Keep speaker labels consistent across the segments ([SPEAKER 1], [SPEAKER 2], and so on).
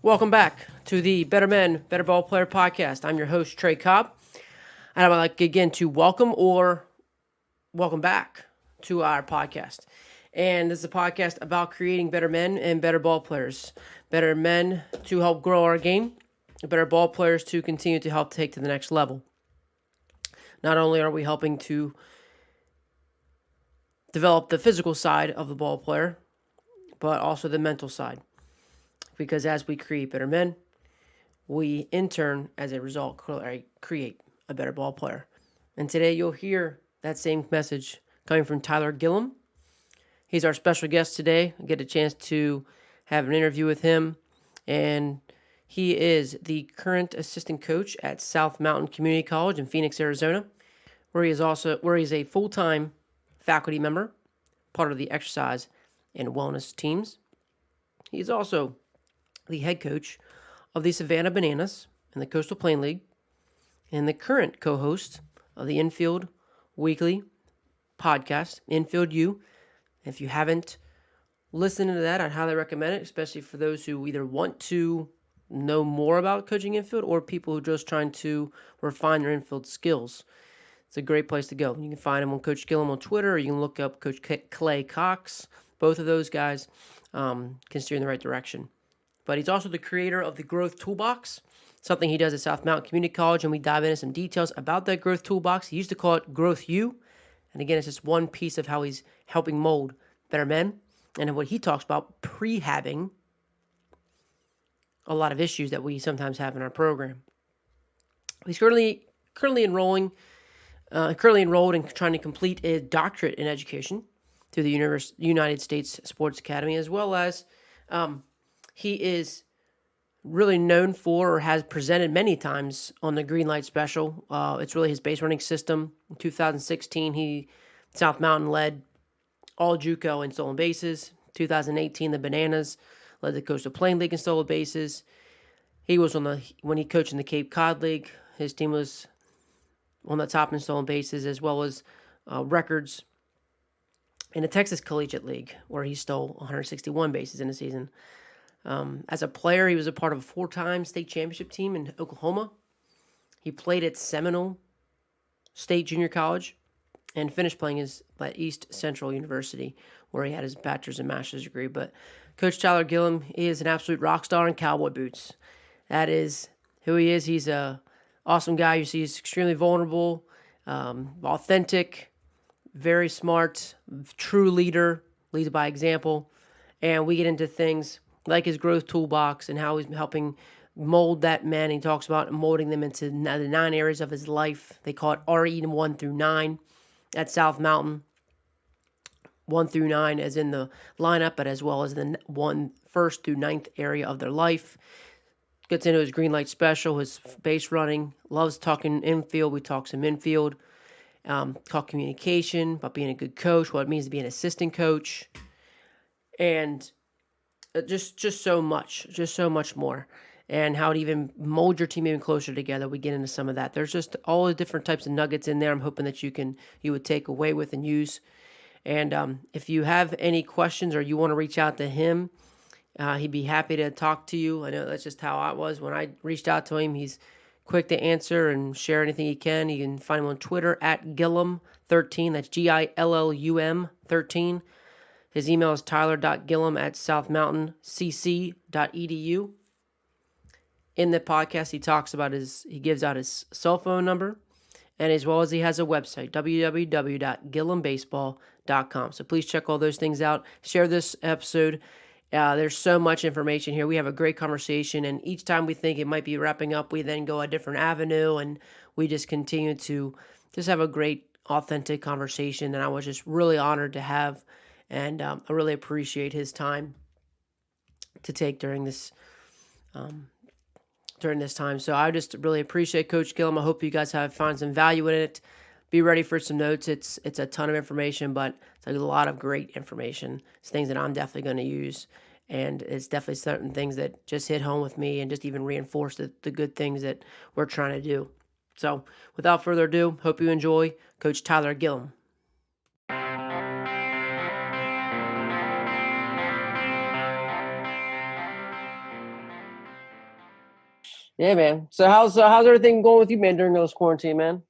[SPEAKER 1] Welcome back to the Better Men, Better Ball Player podcast. I'm your host, Trey Cobb. And I would like again to welcome back to our podcast. And this is a podcast about creating better men and better ball players. Better men to help grow our game, better ball players to continue to help take to the next level. Not only are we helping to develop the physical side of the ball player, but also the mental side. Because as we create better men, we in turn, as a result, create a better ball player. And today you'll hear that same message coming from Tyler Gillum. He's our special guest today. I get a chance to have an interview with him. And he is the current assistant coach at South Mountain Community College in Phoenix, Arizona, where he's a full-time faculty member, part of the exercise and wellness teams. He's also the head coach of the Savannah Bananas in the Coastal Plain League and the current co-host of the Infield weekly podcast, Infield U. If you haven't listened to that, I'd highly recommend it, especially for those who either want to know more about coaching infield or people who are just trying to refine their infield skills. It's a great place to go. You can find him on Coach Gillum on Twitter, or you can look up Coach Clay Cox. Both of those guys can steer in the right direction. But he's also the creator of the Growth Toolbox, something he does at South Mountain Community College, and we dive into some details about that Growth Toolbox. He used to call it Growth U, and again, it's just one piece of how he's helping mold better men, and what he talks about prehabbing a lot of issues that we sometimes have in our program. He's currently enrolled and trying to complete a doctorate in education through the United States Sports Academy, as well as he is really known for, or has presented many times on the Green Light Special. It's really his base running system. In 2016, South Mountain led all JUCO in stolen bases. 2018, the Bananas led the Coastal Plain League in stolen bases. He was when he coached in the Cape Cod League, his team was on the top in stolen bases, as well as records in the Texas Collegiate League, where he stole 161 bases in a season. As a player, he was a part of a 4-time state championship team in Oklahoma. He played at Seminole State Junior College and finished playing at East Central University, where he had his bachelor's and master's degree. But Coach Tyler Gillum is an absolute rock star in cowboy boots. That is who he is. He's an awesome guy. You see, he's extremely vulnerable, authentic, very smart, true leader, leads by example. And we get into things like his growth toolbox and how he's helping mold that man. He talks about molding them into the 9 areas of his life. They call it RE 1 through 9 at South Mountain. 1 through 9 as in the lineup, but as well as the 1st through 9th area of their life. Gets into his Green Light Special, his base running, loves talking infield. We talk some infield, talk communication, about being a good coach, what it means to be an assistant coach, and just so much more, and how to even mold your team even closer together. We get into some of that. There's just all the different types of nuggets in there. I'm hoping that you would take away with and use. And if you have any questions or you want to reach out to him, he'd be happy to talk to you. I know that's just how I was when I reached out to him. He's quick to answer and share anything he can. You can find him on Twitter at Gillum13. That's Gillum 13. His email is tyler.gillum@southmountaincc.edu. In the podcast, he gives out his cell phone number, and as well as he has a website, www.gillumbaseball.com. So please check all those things out. Share this episode. There's so much information here. We have a great conversation, and each time we think it might be wrapping up, we then go a different avenue, and we just continue to just have a great, authentic conversation. And I was just really honored to have. And I really appreciate his time to take during this time. So I just really appreciate Coach Gillum. I hope you guys find some value in it. Be ready for some notes. It's a ton of information, but it's a lot of great information. It's things that I'm definitely going to use. And it's definitely certain things that just hit home with me and just even reinforce the good things that we're trying to do. So without further ado, hope you enjoy Coach Tyler Gillum. Yeah, man. So how's everything going with you, man, during this quarantine, man?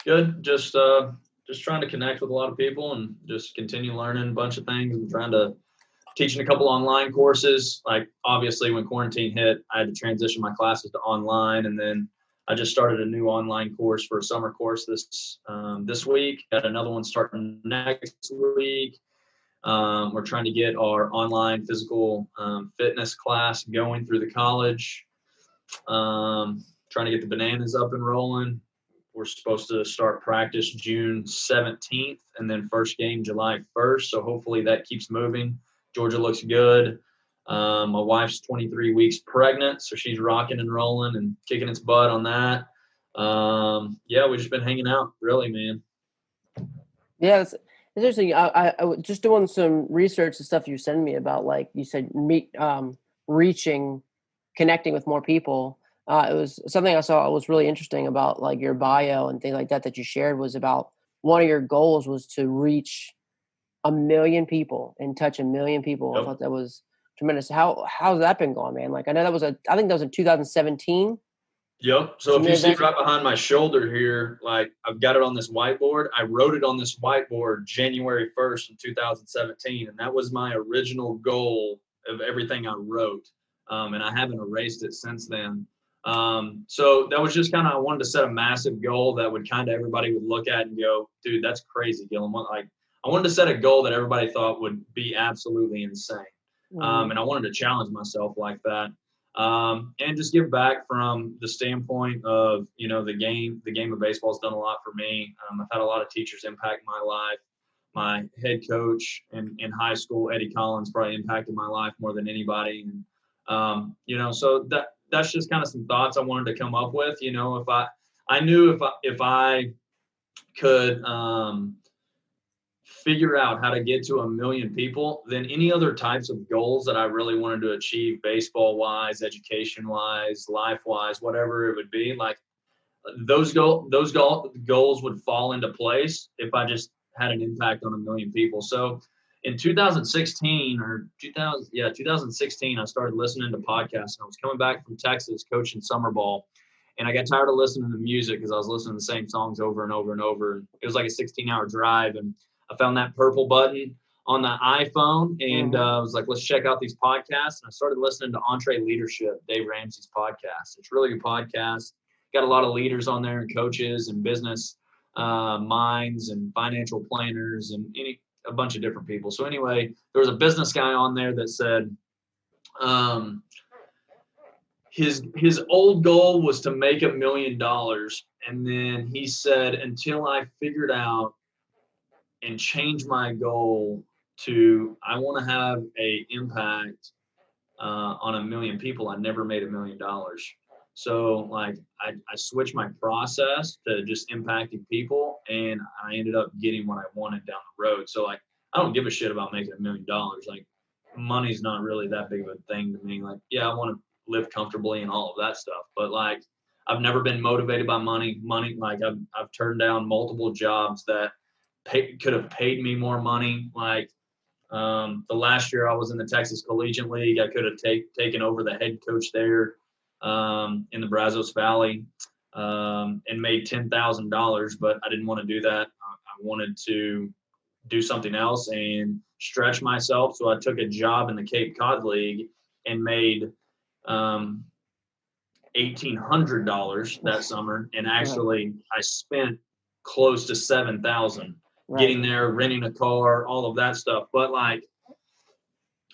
[SPEAKER 2] Good. Just trying to connect with a lot of people and just continue learning a bunch of things and trying to teaching a couple online courses. Like obviously when quarantine hit, I had to transition my classes to online, and then I just started a new online course for a summer course this week. Got another one starting next week. We're trying to get our online physical fitness class going through the college. Trying to get the bananas up and rolling. We're supposed to start practice June 17th and then first game July 1st. So hopefully that keeps moving. Georgia looks good. My wife's 23 weeks pregnant, so she's rocking and rolling and kicking its butt on that. Yeah, we've just been hanging out, really, man.
[SPEAKER 1] Yeah, it's interesting. I was just doing some research and stuff you sent me about, like you said, reaching, connecting with more people. It was something I saw was really interesting about like your bio and things like that you shared was about one of your goals was to reach 1 million people and touch 1 million people. I
[SPEAKER 2] Yep.
[SPEAKER 1] thought that was tremendous. How's that been going, man? Like I know I think that was in 2017.
[SPEAKER 2] Yep. So
[SPEAKER 1] Some
[SPEAKER 2] if you see
[SPEAKER 1] event.
[SPEAKER 2] right behind my shoulder here, like I've got it on this whiteboard. I wrote it on this whiteboard January 1st in 2017, and that was my original goal of everything I wrote. And I haven't erased it since then. So that was just kind of, I wanted to set a massive goal that would kind of everybody would look at and go, dude, that's crazy, Gillum. Like I wanted to set a goal that everybody thought would be absolutely insane. And I wanted to challenge myself like that. And just give back from the standpoint of, the game of baseball has done a lot for me. I've had a lot of teachers impact my life. My head coach in high school, Eddie Collins, probably impacted my life more than anybody. And, so that's just kind of some thoughts I wanted to come up with. If I knew if I could, figure out how to get to 1 million people, then any other types of goals that I really wanted to achieve, baseball wise, education wise, life wise, whatever it would be, like those goals would fall into place if I just had an impact on 1 million people. So in 2016 or 2016, I started listening to podcasts. I was coming back from Texas coaching summer ball, and I got tired of listening to music because I was listening to the same songs over and over and over. It was like a 16-hour drive, and I found that purple button on the iPhone, and I was like, let's check out these podcasts. And I started listening to Entre Leadership, Dave Ramsey's podcast. It's a really good podcast. Got a lot of leaders on there and coaches and business minds and financial planners and a bunch of different people. So anyway, there was a business guy on there that said his old goal was to make $1 million. And then he said, until I figured out and change my goal to, I want to have a impact on 1 million people, I never made $1 million. So like I switched my process to just impacting people, and I ended up getting what I wanted down the road. So like I don't give a shit about making $1 million. Like money's not really that big of a thing to me. Like, yeah, I want to live comfortably and all of that stuff, but like I've never been motivated by money. Like I've turned down multiple jobs that could have paid me more money. Like the last year I was in the Texas Collegiate League, I could have taken over the head coach there in the Brazos Valley and made $10,000, but I didn't want to do that. I wanted to do something else and stretch myself. So I took a job in the Cape Cod League and made $1,800 that summer. And actually I spent close to 7,000 getting there, renting a car, all of that stuff. But like,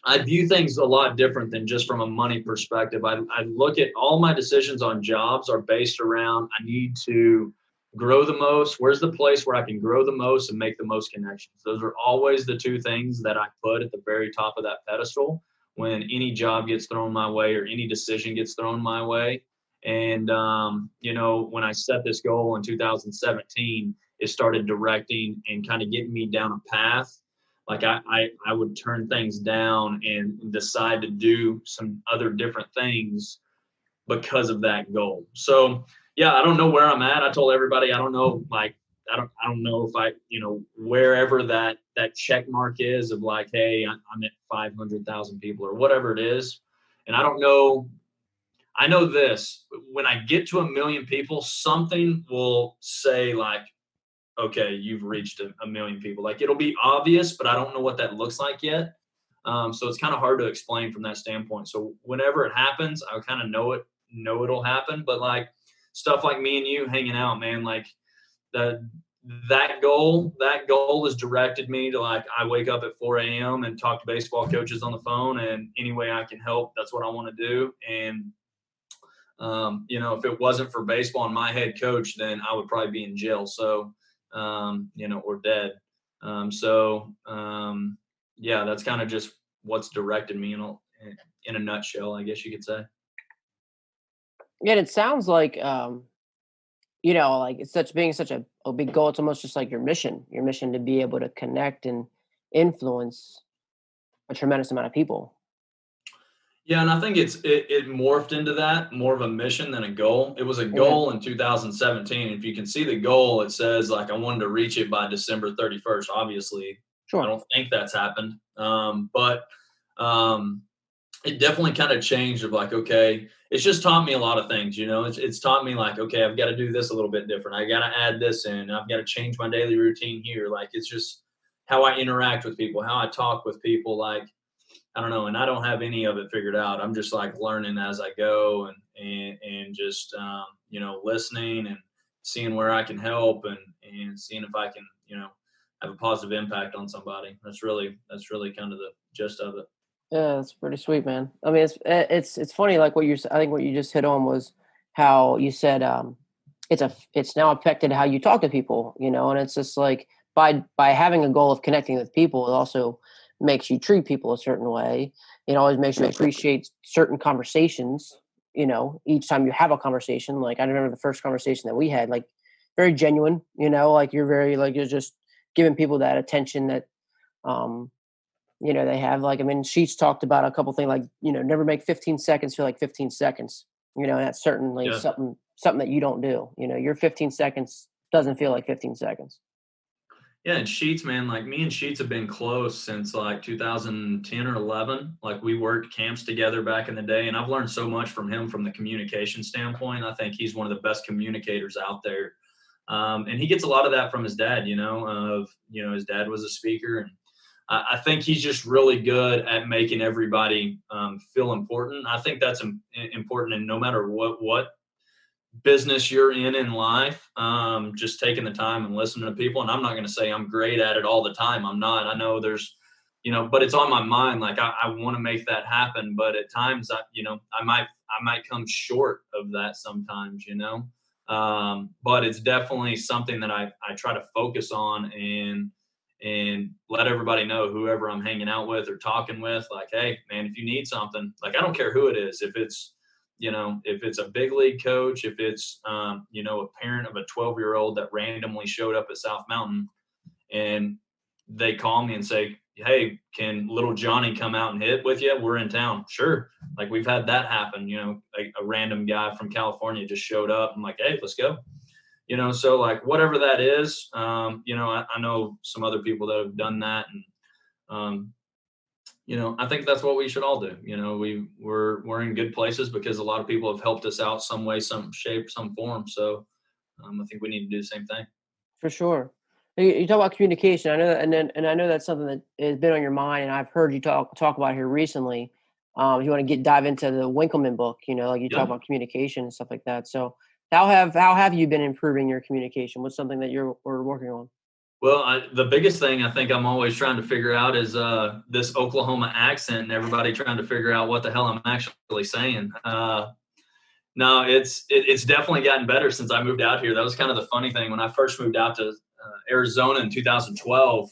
[SPEAKER 2] I view things a lot different than just from a money perspective. I look at all my decisions on jobs are based around, I need to grow the most. Where's the place where I can grow the most and make the most connections? Those are always the two things that I put at the very top of that pedestal when any job gets thrown my way or any decision gets thrown my way. And, when I set this goal in 2017, it started directing and kind of getting me down a path. Like I would turn things down and decide to do some other different things because of that goal. So yeah, I don't know where I'm at. I told everybody I don't know, like I don't know if I, wherever that check mark is of like, hey, I'm at 500,000 people or whatever it is. And I don't know I know this, when I get to 1 million people, something will say like, okay, you've reached a million people. Like it'll be obvious, but I don't know what that looks like yet. So it's kind of hard to explain from that standpoint. So whenever it happens, I kind of know it'll happen. But like stuff like me and you hanging out, man, like that goal has directed me to like I wake up at 4 a.m. and talk to baseball coaches on the phone, and any way I can help, that's what I want to do. And if it wasn't for baseball and my head coach, then I would probably be in jail. So or dead. Yeah, that's kind of just what's directed me in a nutshell, I guess you could say.
[SPEAKER 1] Yeah, it sounds like like it's such a big goal. It's almost just like your mission to be able to connect and influence a tremendous amount of people.
[SPEAKER 2] Yeah, and I think it morphed into that more of a mission than a goal. It was a
[SPEAKER 1] Yeah,
[SPEAKER 2] goal in 2017. If you can see the goal, it says like I wanted to reach it by December 31st. Obviously, I
[SPEAKER 1] sure.
[SPEAKER 2] don't think that's happened. But it definitely kind of changed of like, okay, it's just taught me a lot of things, it's taught me like, okay, I've got to do this a little bit different. I got to add this in. I've got to change my daily routine here. Like, it's just how I interact with people, how I talk with people. Like, I don't know. And I don't have any of it figured out. I'm just like learning as I go and just, listening and seeing where I can help and seeing if I can, have a positive impact on somebody. That's really kind of the gist of it.
[SPEAKER 1] Yeah, that's pretty sweet, man. I mean, it's funny, like I think what you just hit on was how you said it's now affected how you talk to people, and it's just like by having a goal of connecting with people, it also makes you treat people a certain way. It always makes you appreciate certain conversations. Each time you have a conversation, like I remember the first conversation that we had, like very genuine. Like you're very like you're just giving people that attention that um they have like, I mean, Sheets talked about a couple things like, never make 15 seconds feel like 15 seconds. That's certainly
[SPEAKER 2] Yeah.
[SPEAKER 1] something that you don't do. Your 15 seconds doesn't feel like 15 seconds.
[SPEAKER 2] Yeah, and Sheets, man, like me and Sheets have been close since like 2010 or 11. Like we worked camps together back in the day, and I've learned so much from him from the communication standpoint. I think he's one of the best communicators out there. And he gets a lot of that from his dad, his dad was a speaker. And I think he's just really good at making everybody feel important. I think that's important, and no matter what business you're in life, just taking the time and listening to people. And I'm not going to say I'm great at it all the time. I'm not. I know there's, but it's on my mind. Like I want to make that happen, but at times I might come short of that sometimes. But it's definitely something that I try to focus on and let everybody know, whoever I'm hanging out with or talking with, like, hey man, if you need something, like I don't care who it is, if it's a big league coach, if it's a parent of a 12-year-old that randomly showed up at South Mountain and they call me and say, hey, can little Johnny come out and hit with you? We're in town. Sure. Like we've had that happen, like a random guy from California just showed up. I'm like, hey, let's go. So like whatever that is, I know some other people that have done that, and I think that's what we should all do. We're in good places because a lot of people have helped us out some way, some shape, some form. So I think we need to do the same thing.
[SPEAKER 1] For sure. You talk about communication. I know that, and I know that's something that has been on your mind, and I've heard you talk about here recently. If you want to dive into the Winkleman book, like you talk
[SPEAKER 2] Yeah.
[SPEAKER 1] about communication and stuff like that. So how have you been improving your communication? What's something that we're working on?
[SPEAKER 2] Well, the biggest thing I think I'm always trying to figure out is this Oklahoma accent, and everybody trying to figure out what the hell I'm actually saying. No, it's definitely gotten better since I moved out here. That was kind of the funny thing. When I first moved out to Arizona in 2012,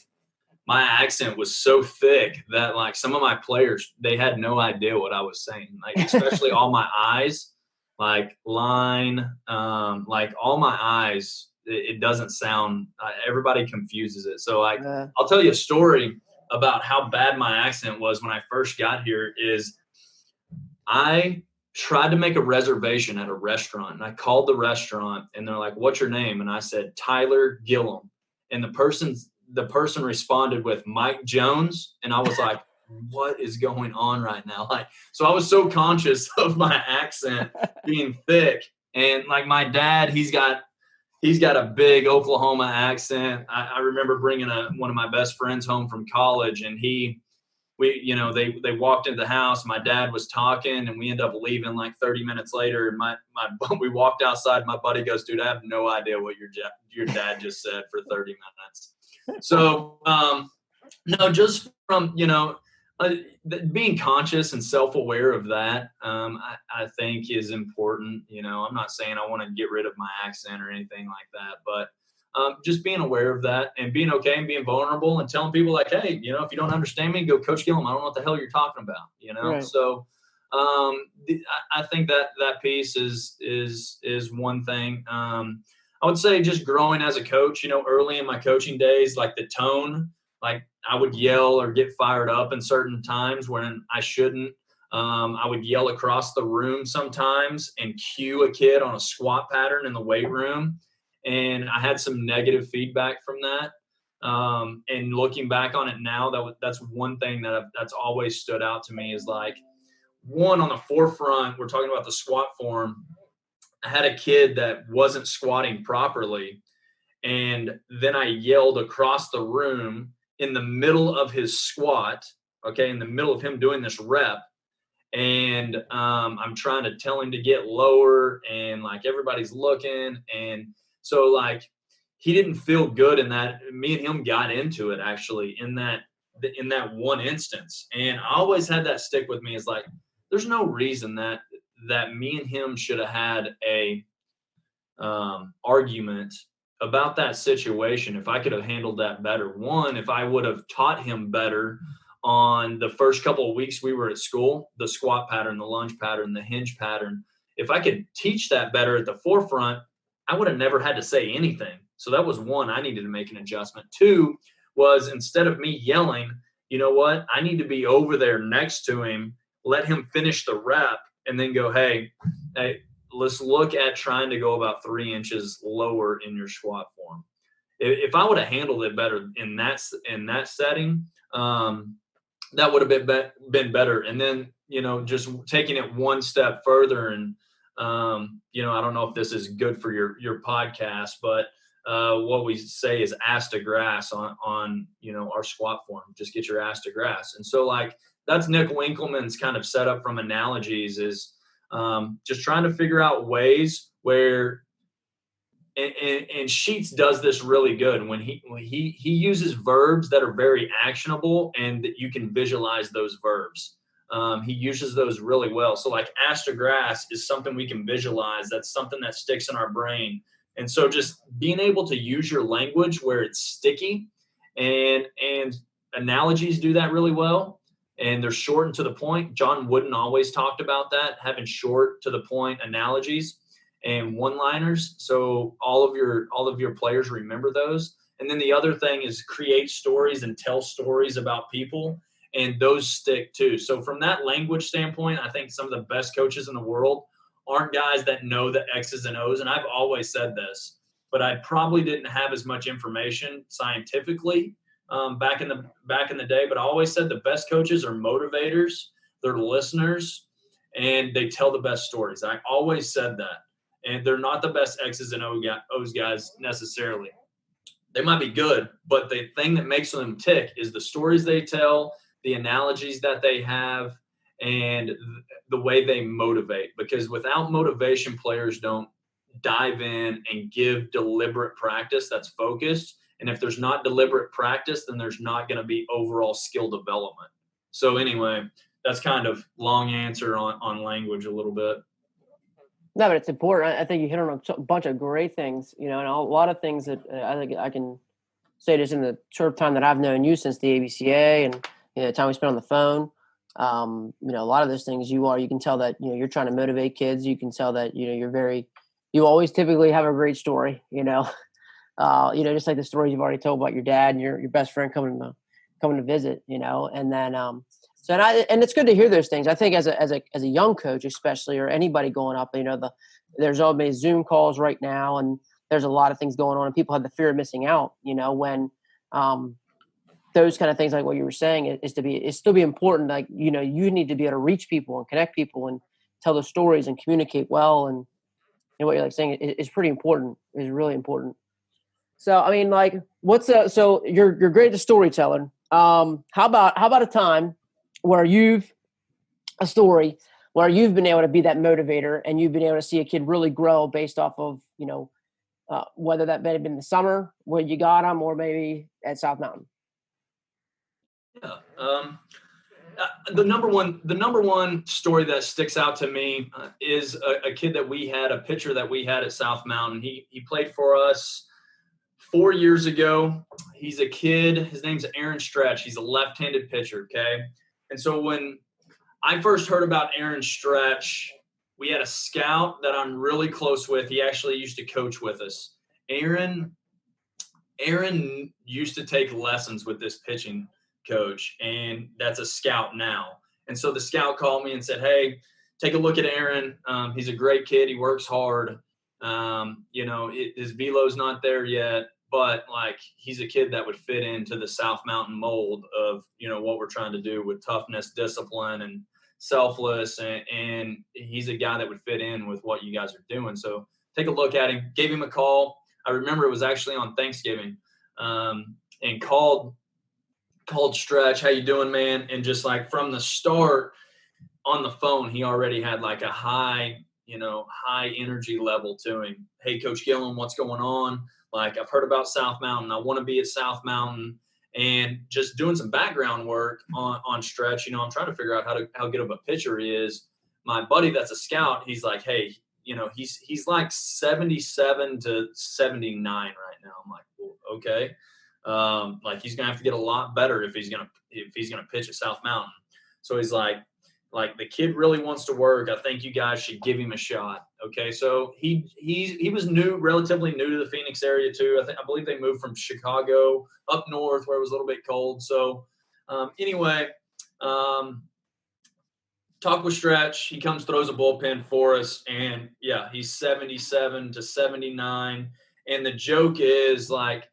[SPEAKER 2] my accent was so thick that like some of my players, they had no idea what I was saying. Like especially all my eyes, like line, like all my eyes. It doesn't sound. Everybody confuses it. So like, I'll tell you a story about how bad my accent was when I first got here. Is I tried to make a reservation at a restaurant, and I called the restaurant, and they're like, "What's your name?" And I said, "Tyler Gillum." And the person responded with Mike Jones, and I was like, what is going on right now? Like, so I was so conscious of my accent being thick. And like my dad, he's got a big Oklahoma accent. I remember bringing one of my best friends home from college, and they walked into the house. My dad was talking, and we ended up leaving like 30 minutes later. And we walked outside. My buddy goes, "Dude, I have no idea what your dad just said for 30 minutes." So, no, just from being conscious and self-aware of that, I think is important. I'm not saying I want to get rid of my accent or anything like that, but just being aware of that and being okay and being vulnerable and telling people like, hey, if you don't understand me, go Coach Gillum. I don't know what the hell you're talking about,
[SPEAKER 1] Right.
[SPEAKER 2] So I think that piece is one thing. I would say just growing as a coach, early in my coaching days, like the tone, like I would yell or get fired up in certain times when I shouldn't. I would yell across the room sometimes and cue a kid on a squat pattern in the weight room. And I had some negative feedback from that. And looking back on it now, that's one thing that's always stood out to me is like, one, on the forefront, we're talking about the squat form. I had a kid that wasn't squatting properly. And then I yelled across the room in the middle of his squat, in the middle of him doing this rep. And I'm trying to tell him to get lower, and like everybody's looking. And so like he didn't feel good in that. Me and him got into it actually in that one instance. And I always had that stick with me, is like, there's no reason that me and him should have had a argument about that situation if I could have handled that better. One, if I would have taught him better on the first couple of weeks we were at school, the squat pattern, the lunge pattern, the hinge pattern, if I could teach that better at the forefront, I would have never had to say anything. So that was one, I needed to make an adjustment. Two was, instead of me yelling, you know what, I need to be over there next to him, let him finish the rep, and then go, hey, let's look at trying to go about 3 inches lower in your squat form. If I would have handled it better in that setting, that would have been better. And then, just taking it one step further, and I don't know if this is good for your podcast, but what we say is ass to grass on our squat form. Just get your ass to grass. And so like that's Nick Winkelman's kind of setup from Analogies, is just trying to figure out ways where, and Sheets does this really good when he uses verbs that are very actionable and that you can visualize those verbs. He uses those really well. So like ass to grass is something we can visualize. That's something that sticks in our brain. And so just being able to use your language where it's sticky, and Analogies do that really well. And they're short and to the point. John Wooden always talked about that, having short to the point analogies and one-liners. So all of your players remember those. And then the other thing is create stories and tell stories about people, and those stick too. So from that language standpoint, I think some of the best coaches in the world aren't guys that know the X's and O's. And I've always said this, but I probably didn't have as much information scientifically back in the day. But I always said the best coaches are motivators, they're listeners, and they tell the best stories. I always said that. And they're not the best X's and O's guys necessarily. They might be good, but the thing that makes them tick is the stories they tell, the analogies that they have, and the way they motivate. Because without motivation, players don't dive in and give deliberate practice that's focused. And if there's not deliberate practice, then there's not going to be overall skill development. So anyway, that's kind of long answer on language a little bit.
[SPEAKER 1] No, but it's important. I think you hit on a bunch of great things, and a lot of things that I think I can say just in the short time that I've known you since the ABCA and the time we spent on the phone. A lot of those things you can tell that, you're trying to motivate kids. You can tell that, you always typically have a great story, just like the stories you've already told about your dad and your best friend coming to visit, and then, and it's good to hear those things. I think as a young coach, especially, or anybody going up, there's all many Zoom calls right now, and there's a lot of things going on, and people have the fear of missing out, when those kind of things, like what you were saying, is still be important. Like, you need to be able to reach people and connect people and tell the stories and communicate well. And what you're like saying is pretty important, is really important. So, I mean, like, so you're great at the storytelling. How about a time where a story where you've been able to be that motivator and you've been able to see a kid really grow based off of, whether that may have been the summer where you got them or maybe at South Mountain?
[SPEAKER 2] Yeah. The number one story that sticks out to me is a kid that we had, a pitcher that we had at South Mountain. He played for us 4 years ago. He's a kid. His name's Aaron Stretch. He's a left-handed pitcher. Okay. And so when I first heard about Aaron Stretch, we had a scout that I'm really close with. He actually used to coach with us. Aaron used to take lessons with this pitching coach, and that's a scout now. And so the scout called me and said, "Hey, take a look at Aaron. He's a great kid. He works hard. His velo's not there yet, but like he's a kid that would fit into the South Mountain mold of, what we're trying to do with toughness, discipline, and selfless. And he's a guy that would fit in with what you guys are doing. So take a look at him." Gave him a call. I remember it was actually on Thanksgiving, and called Stretch. "How you doing, man?" And just like from the start on the phone, he already had like a high energy level to him. "Hey, Coach Gillum, what's going on? Like, I've heard about South Mountain. I want to be at South Mountain." And just doing some background work on Stretch. I'm trying to figure out how good of a pitcher he is. My buddy that's a scout, he's like, "Hey, he's like 77 to 79 right now." I'm like, "Well, okay." Like he's gonna have to get a lot better if he's gonna pitch at South Mountain. So he's like the kid really wants to work. I think you guys should give him a shot. Okay, so he was relatively new to the Phoenix area too. I believe they moved from Chicago up north where it was a little bit cold. So anyway, talk with Stretch. He comes, throws a bullpen for us, and yeah, he's 77 to 79. And the joke is like,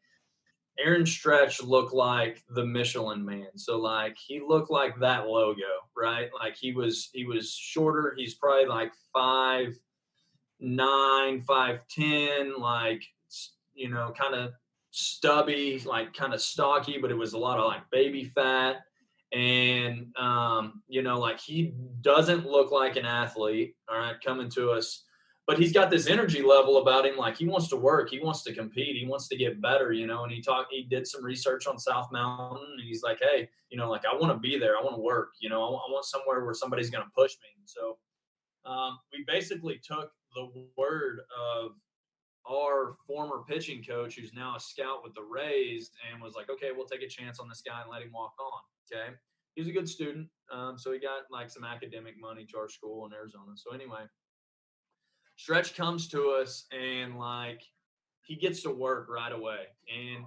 [SPEAKER 2] Aaron Stretch looked like the Michelin Man. So like he looked like that logo, right? Like he was shorter. He's probably like 5'9", 5'10", like, kind of stubby, like kind of stocky, but it was a lot of like baby fat. And, like he doesn't look like an athlete, all right, coming to us. But he's got this energy level about him. Like he wants to work. He wants to compete. He wants to get better, and he did some research on South Mountain, and he's like, "Hey, like I want to be there. I want to work. I want somewhere where somebody's going to push me." So we basically took the word of our former pitching coach, who's now a scout with the Rays, and was like, "Okay, we'll take a chance on this guy and let him walk on." Okay. He was a good student. So he got like some academic money to our school in Arizona. So anyway, Stretch comes to us and like he gets to work right away. And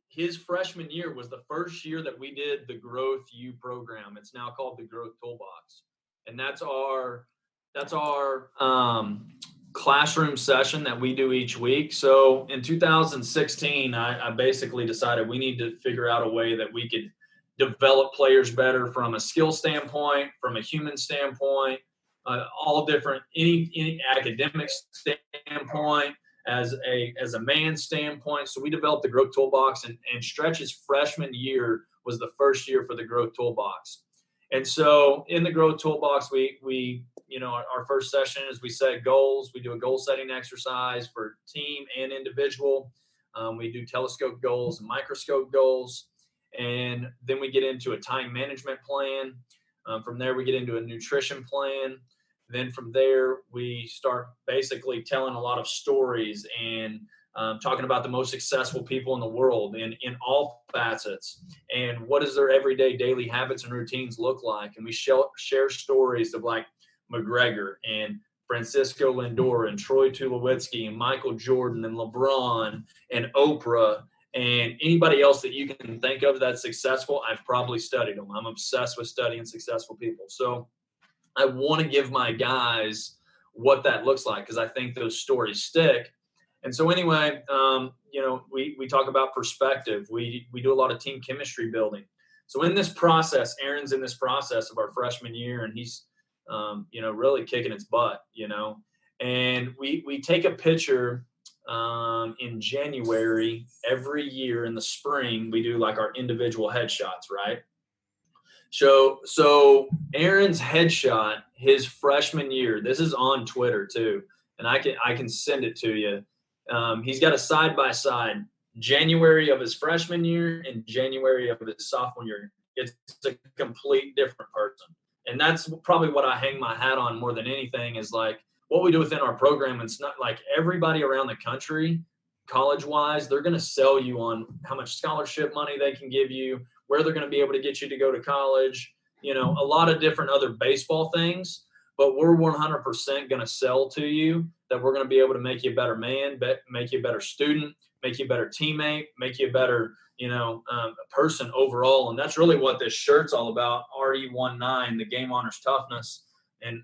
[SPEAKER 2] his freshman year was the first year that we did the Growth U program. It's now called the Growth Toolbox. And that's our classroom session that we do each week. So in 2016, I basically decided we need to figure out a way that we could develop players better from a skill standpoint, from a human standpoint, all different, any academic standpoint, as a man standpoint. So we developed the Growth Toolbox, and Stretch's freshman year was the first year for the Growth Toolbox. And so in the Growth Toolbox, we our first session is we set goals. We do a goal setting exercise for team and individual. We do telescope goals and microscope goals. And then we get into a time management plan. From there, we get into a nutrition plan. Then from there, we start basically telling a lot of stories and talking about the most successful people in the world in all facets, and what does their everyday daily habits and routines look like. And we share stories of like McGregor and Francisco Lindor and Troy Tulowitzki and Michael Jordan and LeBron and Oprah and anybody else that you can think of that's successful. I've probably studied them. I'm obsessed with studying successful people. So I want to give my guys what that looks like, because I think those stories stick. And so anyway, we talk about perspective. We do a lot of team chemistry building. So in this process, Aaron's in this process of our freshman year, and he's, really kicking its butt, and we take a picture in January every year. In the spring, we do like our individual headshots, right? So Aaron's headshot his freshman year, this is on Twitter too, and I can send it to you. He's got a side by side January of his freshman year and January of his sophomore year. It's a complete different person. And that's probably what I hang my hat on more than anything, is like what we do within our program. It's not like everybody around the country, college wise, they're going to sell you on how much scholarship money they can give you, where they're going to be able to get you to go to college, a lot of different other baseball things. But we're 100% going to sell to you that we're going to be able to make you a better man, make you a better student, make you a better teammate, make you a better, person overall. And that's really what this shirt's all about. RE19, the Game Honors Toughness, and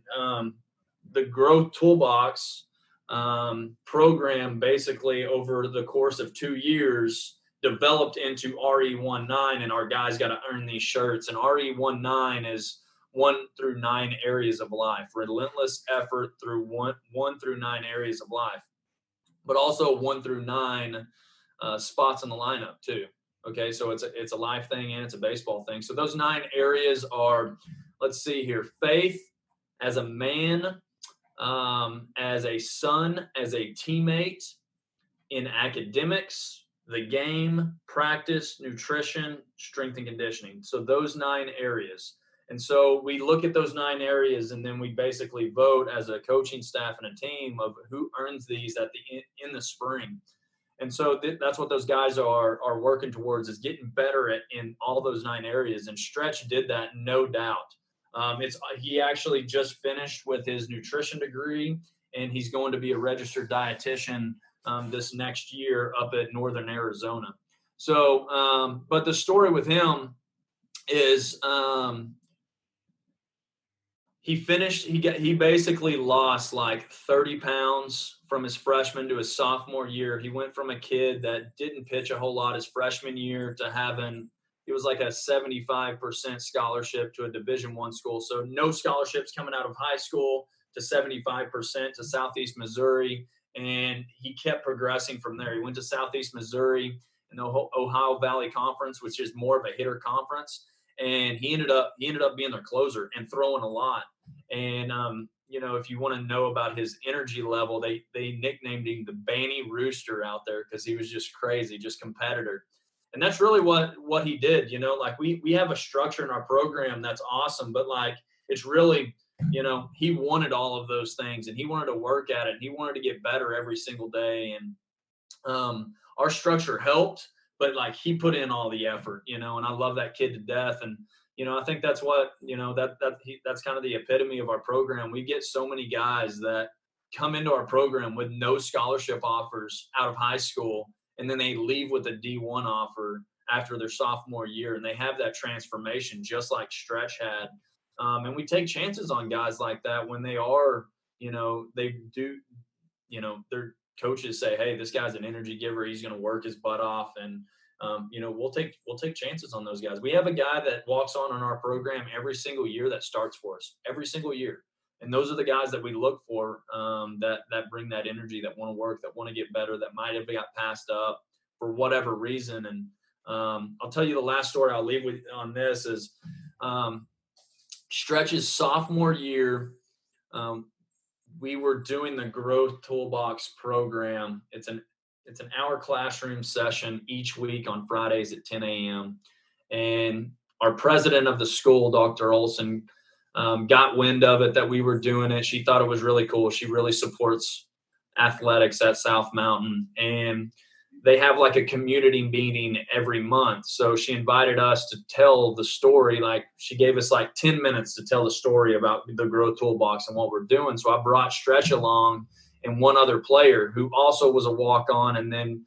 [SPEAKER 2] the Growth Toolbox program, basically over the course of 2 years, developed into RE19, and our guys got to earn these shirts. And RE19 is 1 through 9 areas of life, relentless effort through one through 9 areas of life, but also 1 through 9 spots in the lineup too. Okay, so it's a life thing and it's a baseball thing. So those 9 areas are, let's see here, faith as a man, as a son, as a teammate, in academics, the game, practice, nutrition, strength and conditioning. So those 9 areas. And so we look at those 9 areas, and then we basically vote as a coaching staff and a team of who earns these in the spring. And so that's what those guys are working towards, is getting better in all those 9 areas. And Stretch did that, no doubt. He actually just finished with his nutrition degree, and he's going to be a registered dietitian this next year up at Northern Arizona. So, but the story with him is he basically lost like 30 pounds from his freshman to his sophomore year. He went from a kid that didn't pitch a whole lot his freshman year to having, it was like a 75% scholarship to a Division I school. So no scholarships coming out of high school, to 75% to Southeast Missouri. And he kept progressing from there. He went to Southeast Missouri in the Ohio Valley Conference, which is more of a hitter conference. And he ended up being their closer and throwing a lot. And, if you want to know about his energy level, they nicknamed him the Banny Rooster out there, because he was just crazy, just competitor. And that's really what he did. Like we have a structure in our program that's awesome, but like it's really, he wanted all of those things, and he wanted to work at it, and he wanted to get better every single day. And our structure helped, but like he put in all the effort, and I love that kid to death. And, I think that's what, that's kind of the epitome of our program. We get so many guys that come into our program with no scholarship offers out of high school, and then they leave with a D1 offer after their sophomore year, and they have that transformation just like Stretch had. And we take chances on guys like that when they are, they do, their coaches say, hey, this guy's an energy giver. He's going to work his butt off. And, we'll take chances on those guys. We have a guy that walks on our program every single year that starts for us every single year. And those are the guys that we look for, that bring that energy, that want to work, that want to get better, that might have got passed up for whatever reason. And I'll tell you the last story I'll leave with on this is Stretch's sophomore year. We were doing the Growth Toolbox program. It's an hour classroom session each week on Fridays at 10 a.m. And our president of the school, Dr. Olson, got wind of it, that we were doing it. She thought it was really cool. She really supports athletics at South Mountain. And they have like a community meeting every month. So she invited us to tell the story. Like she gave us like 10 minutes to tell the story about the Growth Toolbox and what we're doing. So I brought Stretch along, and one other player who also was a walk-on, and then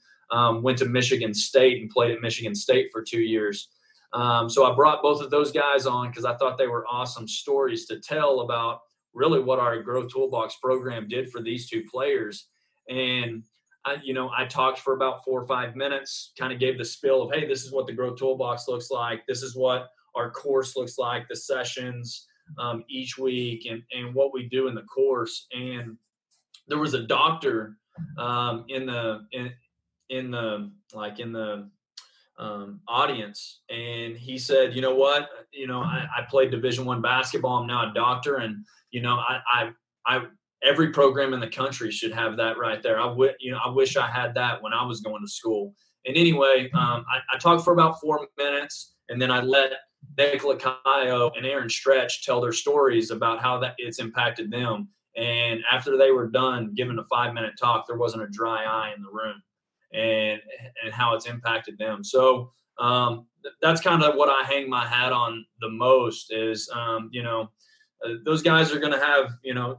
[SPEAKER 2] went to Michigan State and played at Michigan State for 2 years. So I brought both of those guys on because I thought they were awesome stories to tell about really what our Growth Toolbox program did for these 2 players. And I talked for about 4 or 5 minutes, kind of gave the spiel of, hey, this is what the Growth Toolbox looks like. This is what our course looks like, the sessions each week, and what we do in the course. And there was a doctor in the audience, and he said, you know what, I played Division I basketball. I'm now a doctor, and I every program in the country should have that right there. I wish I had that when I was going to school. And anyway, I talked for about 4 minutes, and then I let Nick Lacayo and Aaron Stretch tell their stories about how that it's impacted them. And after they were done giving a 5-minute talk, there wasn't a dry eye in the room, and how it's impacted them. So that's kind of what I hang my hat on the most is, those guys are going to have,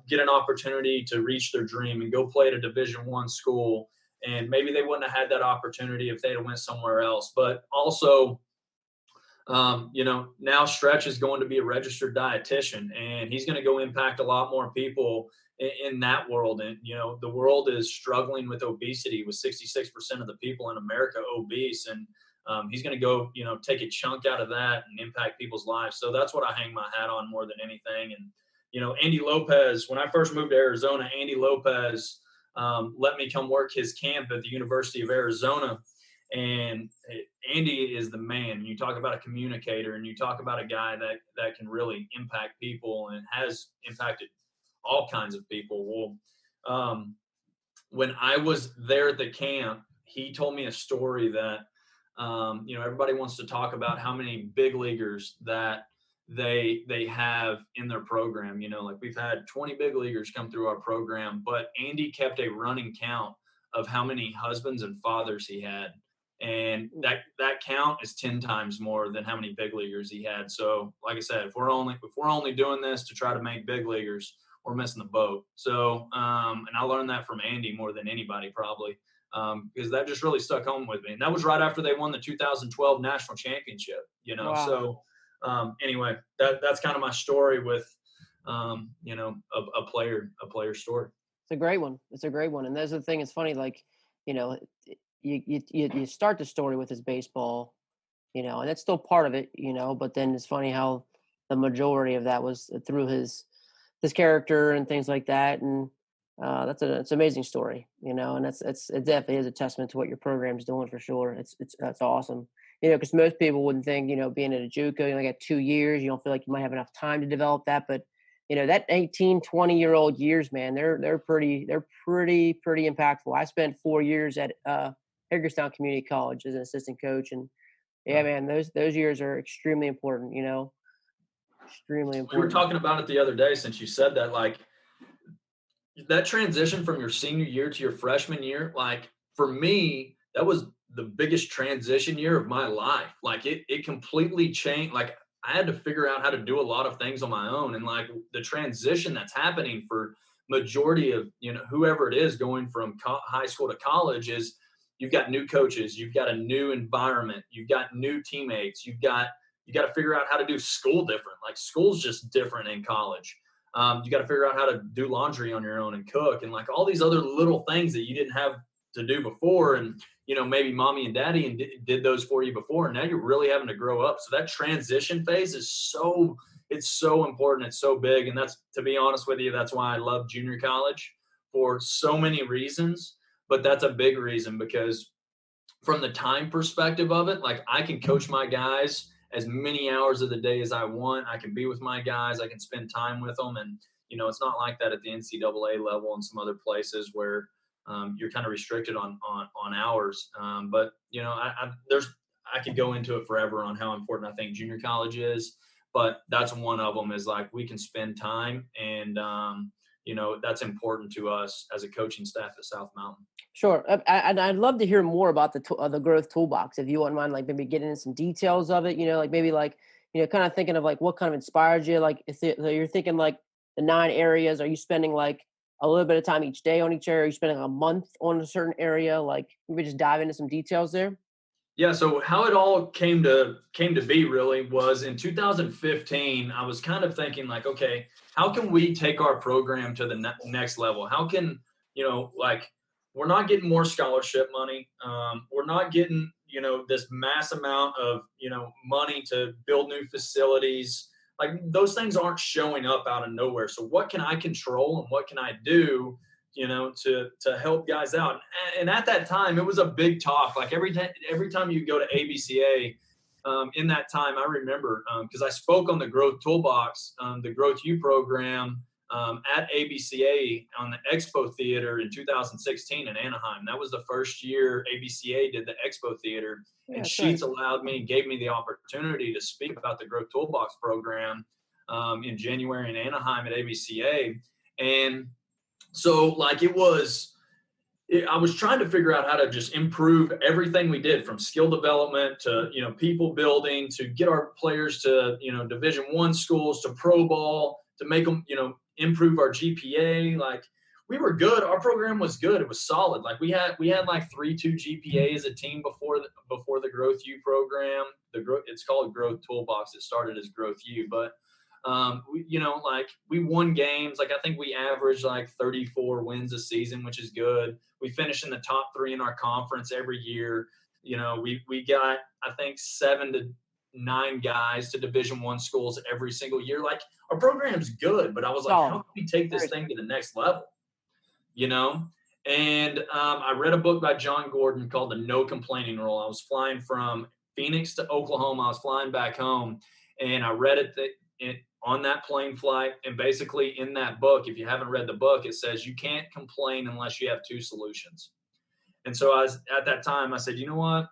[SPEAKER 2] get an opportunity to reach their dream and go play at a Division I school. And maybe they wouldn't have had that opportunity if they'd have went somewhere else. But also, now Stretch is going to be a registered dietitian, and he's going to go impact a lot more people in that world. And, the world is struggling with obesity, with 66% of the people in America obese. And he's going to go, take a chunk out of that and impact people's lives. So that's what I hang my hat on more than anything. And, Andy Lopez, when I first moved to Arizona, Andy Lopez let me come work his camp at the University of Arizona. And Andy is the man. You talk about a communicator, and you talk about a guy that can really impact people and has impacted all kinds of people. Well, when I was there at the camp, he told me a story that, everybody wants to talk about how many big leaguers that they have in their program. Like we've had 20 big leaguers come through our program, but Andy kept a running count of how many husbands and fathers he had. And that count is 10 times more than how many big leaguers he had. So like I said, if we're only doing this to try to make big leaguers, we're missing the boat. So, and I learned that from Andy more than anybody probably, because that just really stuck home with me. And that was right after they won the 2012 national championship,
[SPEAKER 1] Wow.
[SPEAKER 2] So anyway, that's kind of my story with, a player story.
[SPEAKER 1] It's a great one. And there's the thing. It's funny, like, you start the story with his baseball, and that's still part of it, but then it's funny how the majority of that was through his character and things like that. And it's an amazing story, and it definitely is a testament to what your program's doing for sure. That's awesome. Because most people wouldn't think, being at a JUCO, you only got 2 years, you don't feel like you might have enough time to develop that. But that 18, 20-year-old years, man, they're pretty impactful. I spent 4 years at Hagerstown Community College as an assistant coach, and yeah, man, those years are extremely important. Extremely important.
[SPEAKER 2] We were talking about it the other day, since you said that, like that transition from your senior year to your freshman year, like for me, that was the biggest transition year of my life. Like it completely changed. Like I had to figure out how to do a lot of things on my own. And like the transition that's happening for majority of, whoever it is going from high school to college is you've got new coaches, you've got a new environment, you've got new teammates, you got to figure out how to do school different. Like school's just different in college. You got to figure out how to do laundry on your own and cook and like all these other little things that you didn't have to do before. And, maybe mommy and daddy did those for you before. And now you're really having to grow up. So that transition phase is so important. It's so big. And that's, to be honest with you, that's why I love junior college for so many reasons. But that's a big reason, because from the time perspective of it, like I can coach my guys as many hours of the day as I want. I can be with my guys. I can spend time with them. And, it's not like that at the NCAA level and some other places where you're kind of restricted on hours. But, I could go into it forever on how important I think junior college is. But that's one of them, is like we can spend time, and, that's important to us as a coaching staff at South Mountain.
[SPEAKER 1] Sure. I'd love to hear more about the Growth Toolbox, if you wouldn't mind, like maybe getting into some details of it, like maybe like, kind of thinking of like what kind of inspired you, like if you're thinking like the 9 areas, are you spending like a little bit of time each day on each area? Are you spending a month on a certain area? Like maybe just dive into some details there.
[SPEAKER 2] Yeah. So how it all came to be really was in 2015, I was kind of thinking like, okay, how can we take our program to the next level? How can, like we're not getting more scholarship money. We're not getting, this mass amount of, money to build new facilities. Like those things aren't showing up out of nowhere. So what can I control and what can I do, to help guys out? And at that time, it was a big talk. Like every time you go to ABCA, in that time, I remember because I spoke on the Growth Toolbox, the Growth U program at ABCA on the Expo Theater in 2016 in Anaheim. That was the first year ABCA did the Expo Theater, and Sheets allowed me, gave me the opportunity to speak about the Growth Toolbox program in January in Anaheim at ABCA. And so like I was trying to figure out how to just improve everything we did, from skill development to, people building, to get our players to, Division I schools, to pro ball, to make them, improve our GPA. Like we were good. Our program was good. It was solid. Like we had like 3.2 GPA as a team before the Growth U program. It's called Growth Toolbox. It started as Growth U, but we won games. Like I think we averaged like 34 wins a season, which is good. We finished in the top 3 in our conference every year. We got, I think, 7 to 9 guys to Division I schools every single year. Like our program's good, but I was like, how can we take this thing to the next level? And I read a book by John Gordon called The No Complaining Rule. I was flying from Phoenix to Oklahoma. I was flying back home, and I read it on that plane flight. And basically in that book, if you haven't read the book, it says you can't complain unless you have 2 solutions. And so at that time, I said, you know what?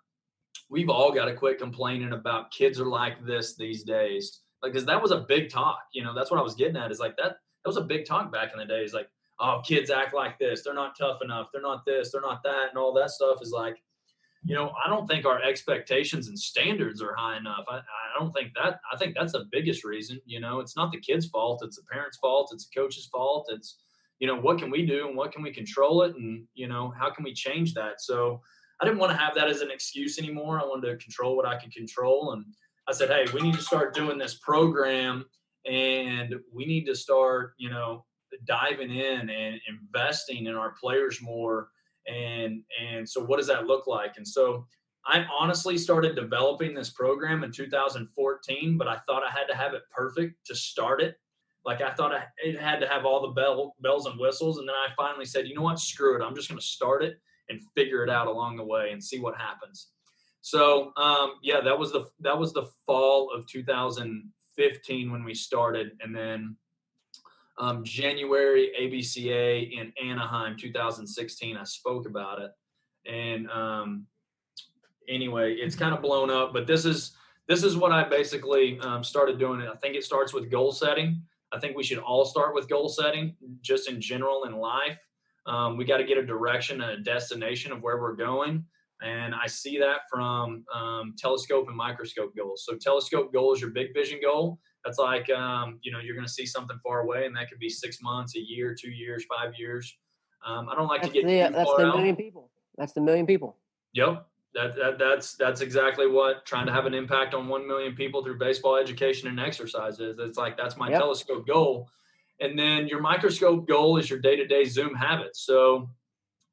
[SPEAKER 2] We've all got to quit complaining about kids are like this these days. Like, because that was a big talk. That's what I was getting at, is like that was a big talk back in the days. Like, oh, kids act like this. They're not tough enough. They're not this. They're not that. And all that stuff is like, I don't think our expectations and standards are high enough. I don't think that. I think that's the biggest reason. It's not the kid's fault. It's the parent's fault. It's the coach's fault. It's, what can we do and what can we control it? And, how can we change that? So I didn't want to have that as an excuse anymore. I wanted to control what I could control. And I said, hey, we need to start doing this program, and we need to start, diving in and investing in our players more. And so what does that look like? And so I honestly started developing this program in 2014, but I thought I had to have it perfect to start it. Like I thought it had to have all the bells and whistles. And then I finally said, you know what, screw it. I'm just going to start it and figure it out along the way and see what happens. So that was the fall of 2015 when we started. And then January ABCA in Anaheim 2016, I spoke about it. And anyway, it's kind of blown up, but this is what I basically started doing. I think it starts with goal setting. I think we should all start with goal setting, just in general in life. We got to get a direction and a destination of where we're going. And I see that from telescope and microscope goals. So telescope goal is your big vision goal. That's like, you're going to see something far away, and that could be 6 months, a year, 2 years, 5 years. I don't like to get too
[SPEAKER 1] that's
[SPEAKER 2] far
[SPEAKER 1] the
[SPEAKER 2] out.
[SPEAKER 1] million people. That's the million people.
[SPEAKER 2] Yep. That's exactly what trying to have an impact on 1 million people through baseball education and exercise is. It's like, that's my telescope goal. And then your microscope goal is your day-to-day Zoom habits. So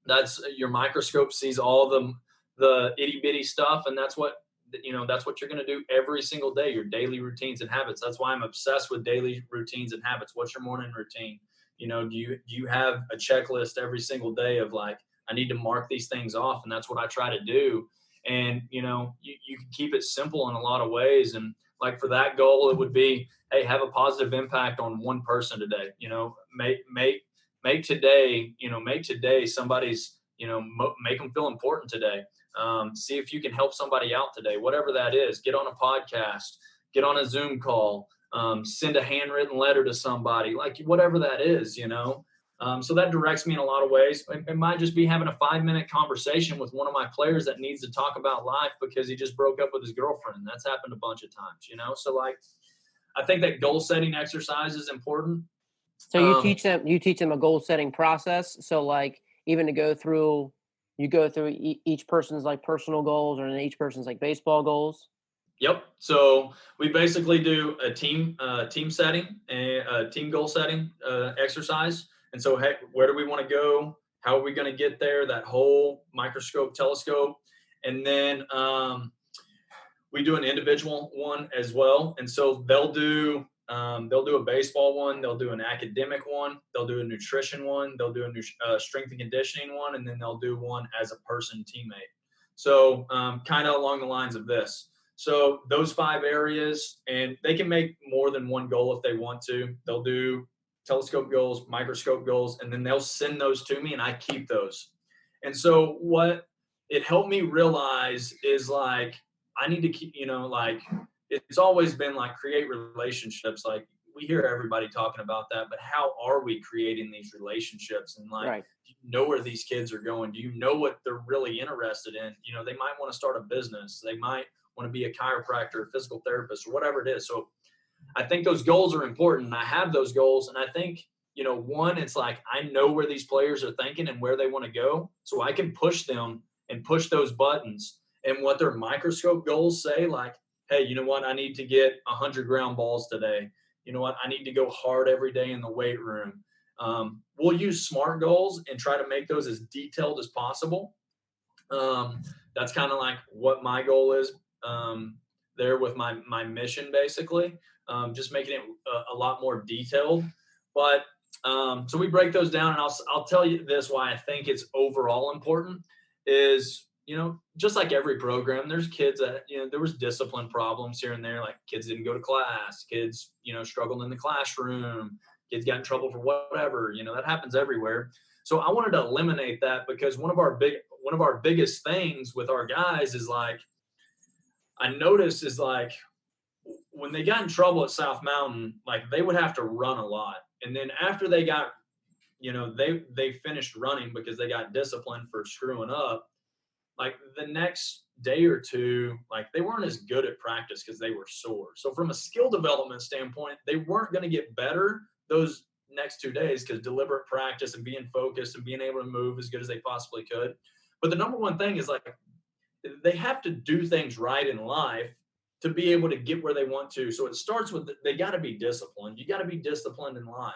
[SPEAKER 2] that's your microscope sees all the itty bitty stuff. And that's what you're going to do every single day, your daily routines and habits. That's why I'm obsessed with daily routines and habits. What's your morning routine? Do you have a checklist every single day of like, I need to mark these things off? And that's what I try to do. And, you can keep it simple in a lot of ways. And like for that goal, it would be, hey, have a positive impact on one person today. Make today somebody's, make them feel important today. See if you can help somebody out today, whatever that is. Get on a podcast, get on a Zoom call, send a handwritten letter to somebody, like whatever that is, So that directs me in a lot of ways. It might just be having a 5-minute conversation with one of my players that needs to talk about life because he just broke up with his girlfriend. That's happened a bunch of times, So like, I think that goal setting exercise is important.
[SPEAKER 1] So you teach them a goal setting process. So like, even to go through each person's like personal goals, or each person's like baseball goals.
[SPEAKER 2] Yep. So we basically do a team setting, a team goal setting exercise. And so, hey, where do we want to go? How are we going to get there? That whole microscope, telescope. And then we do an individual one as well. And so they'll do a baseball one, they'll do an academic one, they'll do a nutrition one, they'll do a strength and conditioning one, and then they'll do one as a person teammate. So kind of along the lines of this. So those 5 areas, and they can make more than one goal if they want to. They'll do telescope goals, microscope goals, and then they'll send those to me and I keep those. And so what it helped me realize is like, I need to keep, like it's always been like create relationships. Like we hear everybody talking about that, but how are we creating these relationships? And like, do you know where these kids are going? Do you know what they're really interested in? They might want to start a business. They might want to be a chiropractor, physical therapist, or whatever it is. So I think those goals are important. I have those goals. And I think, one, it's like, I know where these players are thinking and where they want to go. So I can push them and push those buttons and what their microscope goals say, like, hey, you know what? I need to get 100 ground balls today. You know what? I need to go hard every day in the weight room. We'll use SMART goals and try to make those as detailed as possible. That's kind of like what my goal is there with my mission, basically, just making it a lot more detailed. But so we break those down, and I'll tell you this, why I think it's overall important is, just like every program, there's kids that, there was discipline problems here and there, like kids didn't go to class, kids, struggled in the classroom, kids got in trouble for whatever, that happens everywhere. So I wanted to eliminate that, because one of our biggest things with our guys is like, I noticed is like, when they got in trouble at South Mountain, like they would have to run a lot. And then after they got, they finished running because they got disciplined for screwing up, like the next day or two, like they weren't as good at practice because they were sore. So from a skill development standpoint, they weren't going to get better those next 2 days because deliberate practice and being focused and being able to move as good as they possibly could. But the number one thing is like, they have to do things right in life to be able to get where they want to. So it starts with, they got to be disciplined. You got to be disciplined in life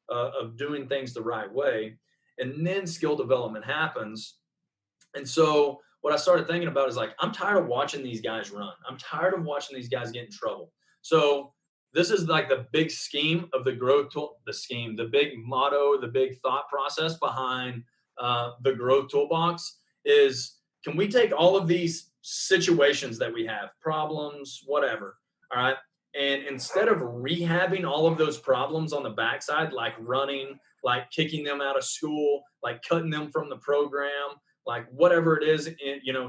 [SPEAKER 2] of doing things the right way. And then skill development happens. And so what I started thinking about is like, I'm tired of watching these guys run. I'm tired of watching these guys get in trouble. So this is like the big scheme of the growth tool, the big motto, the big thought process behind the growth toolbox is, can we take all of these situations that we have, problems, whatever, all right, and instead of rehabbing all of those problems on the backside, like running, like kicking them out of school, like cutting them from the program, like whatever it is,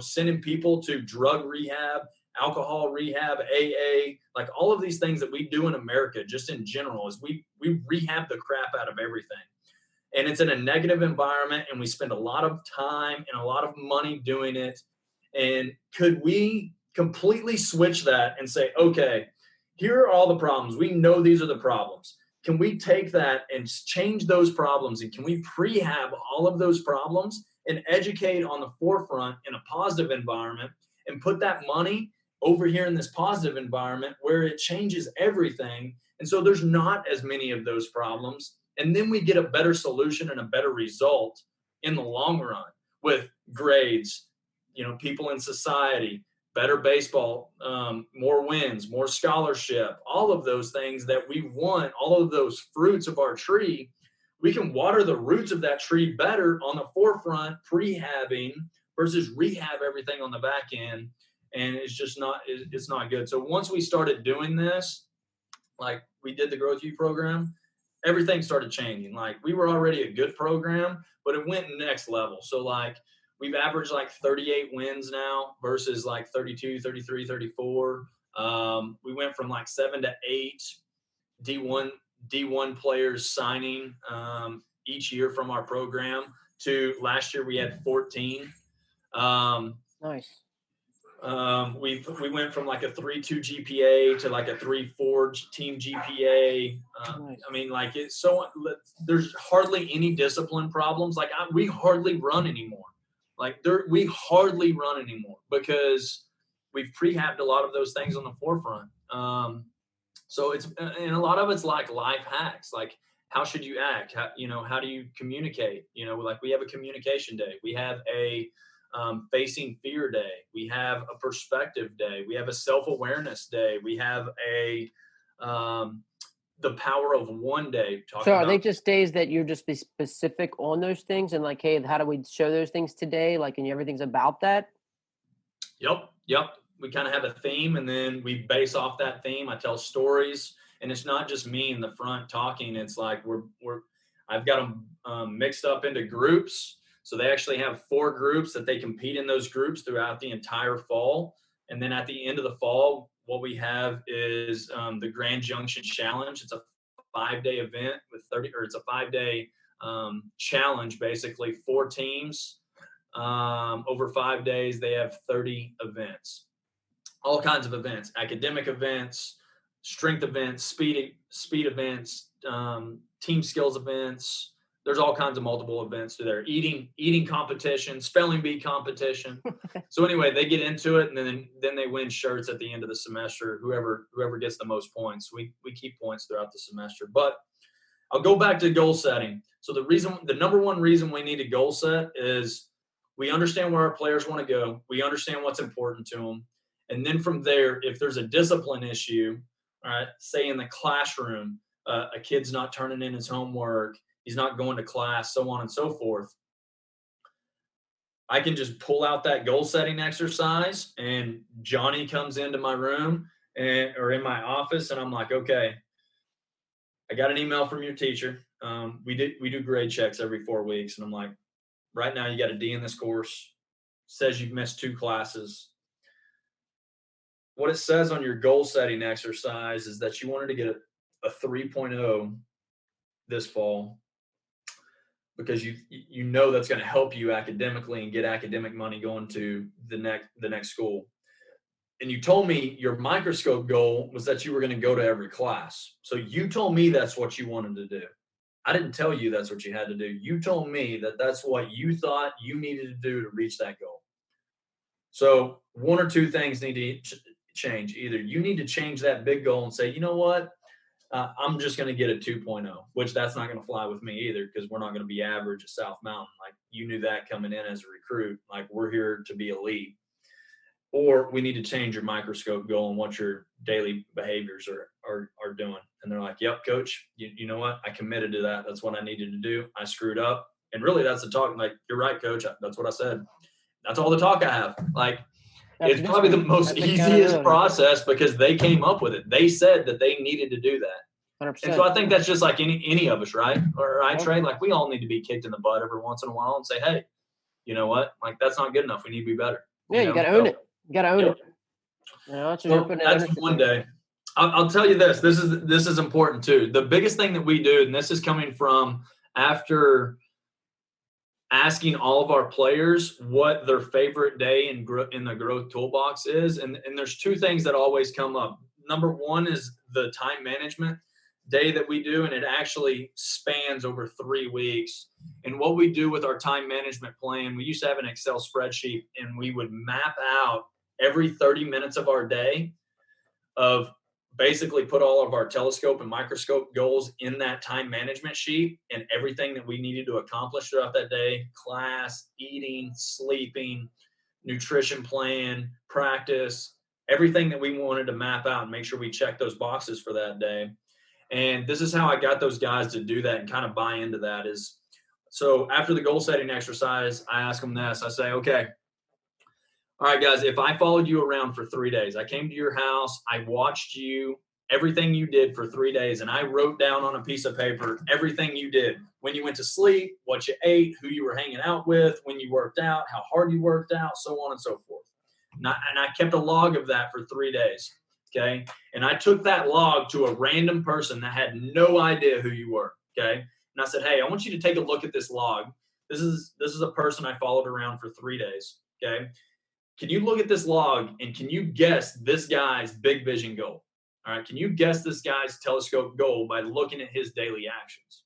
[SPEAKER 2] sending people to drug rehab, alcohol rehab, AA, like all of these things that we do in America, just in general, is we rehab the crap out of everything. And it's in a negative environment, and we spend a lot of time and a lot of money doing it. And could we completely switch that and say, okay, here are all the problems. We know these are the problems. Can we take that and change those problems? And can we prehab all of those problems and educate on the forefront in a positive environment and put that money over here in this positive environment where it changes everything? And so there's not as many of those problems. And then we get a better solution and a better result in the long run with grades, people in society, better baseball, more wins, more scholarship, all of those things that we want, all of those fruits of our tree. We can water the roots of that tree better on the forefront, prehabbing versus rehab everything on the back end. And it's not good. So once we started doing this, like we did the Growth U program, everything started changing. Like we were already a good program, but it went next level. So like we've averaged like 38 wins now versus like 32, 33, 34. We went from like 7 to 8 D1 players signing each year from our program to last year we had 14.
[SPEAKER 1] Nice.
[SPEAKER 2] We went from like a 3.2 GPA to like a 3.4 team GPA.
[SPEAKER 1] Nice.
[SPEAKER 2] I mean, like there's hardly any discipline problems. Like we hardly run anymore. We hardly run anymore because we've prehabbed a lot of those things on the forefront. So and a lot of it's like life hacks. Like how should you act? How do you communicate? Like we have a communication day. We have a facing fear day. We have a perspective day. We have a self-awareness day. We have a the power of one day.
[SPEAKER 1] So are they
[SPEAKER 2] About
[SPEAKER 1] just days that you're just be specific on those things and like, hey, how do we show those things today? Like, and everything's about that?
[SPEAKER 2] Yep. We kind of have a theme, and then we base off that theme. I tell stories, and it's not just me in the front talking. It's like I've got them mixed up into groups. So they actually have 4 groups that they compete in those groups throughout the entire fall. And then at the end of the fall, what we have is the Grand Junction Challenge. It's a 5-day event it's a 5-day challenge, basically 4 teams. Over 5 days, they have 30 events, all kinds of events, academic events, strength events, speed events, team skills events. There's all kinds of multiple events to there. Eating competition, spelling bee competition. So anyway, they get into it, and then they win shirts at the end of the semester. Whoever gets the most points, we keep points throughout the semester. But I'll go back to goal setting. So the number one reason we need a goal set is we understand where our players want to go. We understand what's important to them. And then from there, if there's a discipline issue, all right, say in the classroom, a kid's not turning in his homework, he's not going to class, so on and so forth, I can just pull out that goal setting exercise, and Johnny comes into my room or in my office, and I'm like, okay, I got an email from your teacher. We do grade checks every 4 weeks, and I'm like, right now you got a D in this course. Says you've missed 2 classes. What it says on your goal setting exercise is that you wanted to get a 3.0 this fall, because you know that's going to help you academically and get academic money going to the next school. And you told me your microscope goal was that you were going to go to every class. So you told me that's what you wanted to do. I didn't tell you that's what you had to do. You told me that that's what you thought you needed to do to reach that goal. So 1 or 2 things need to change. Either you need to change that big goal and say, you know what, I'm just going to get a 2.0, which that's not going to fly with me either, because we're not going to be average at South Mountain. Like, you knew that coming in as a recruit. Like, we're here to be elite. Or we need to change your microscope goal and what your daily behaviors are doing. And they're like, yep, coach, you know what? I committed to that. That's what I needed to do. I screwed up. And really, that's the talk. Like, you're right, coach. That's what I said. That's all the talk I have. Like, it's probably the most easiest process, because they came up with it. They said that they needed to do that.
[SPEAKER 1] 100%.
[SPEAKER 2] And so I think that's just like any of us, right? Or right, Trey? Like, we all need to be kicked in the butt every once in a while and say, hey, you know what? Like, that's not good enough. We need to be better.
[SPEAKER 1] Yeah, you got to own it. You got to own it. You know,
[SPEAKER 2] that's one day. I'll tell you this. This is important too. The biggest thing that we do, and this is coming from after asking all of our players what their favorite day in the growth toolbox is, and there's 2 things that always come up. Number 1 is the time management day that we do, and it actually spans over 3 weeks. And what we do with our time management plan, we used to have an Excel spreadsheet, and we would map out every 30 minutes of our day, of basically put all of our telescope and microscope goals in that time management sheet, and everything that we needed to accomplish throughout that day: class, eating, sleeping, nutrition plan, practice, everything that we wanted to map out and make sure we checked those boxes for that day. And this is how I got those guys to do that and kind of buy into that. Is so after the goal setting exercise, I ask them this. I say, okay, all right, guys, if I followed you around for 3 days, I came to your house, I watched you, everything you did for 3 days, and I wrote down on a piece of paper everything you did: when you went to sleep, what you ate, who you were hanging out with, when you worked out, how hard you worked out, so on and so forth. And I kept a log of that for 3 days, okay? And I took that log to a random person that had no idea who you were, okay? And I said, hey, I want you to take a look at this log. This is a person I followed around for 3 days, okay? Can you look at this log and can you guess this guy's big vision goal? All right. Can you guess this guy's telescope goal by looking at his daily actions?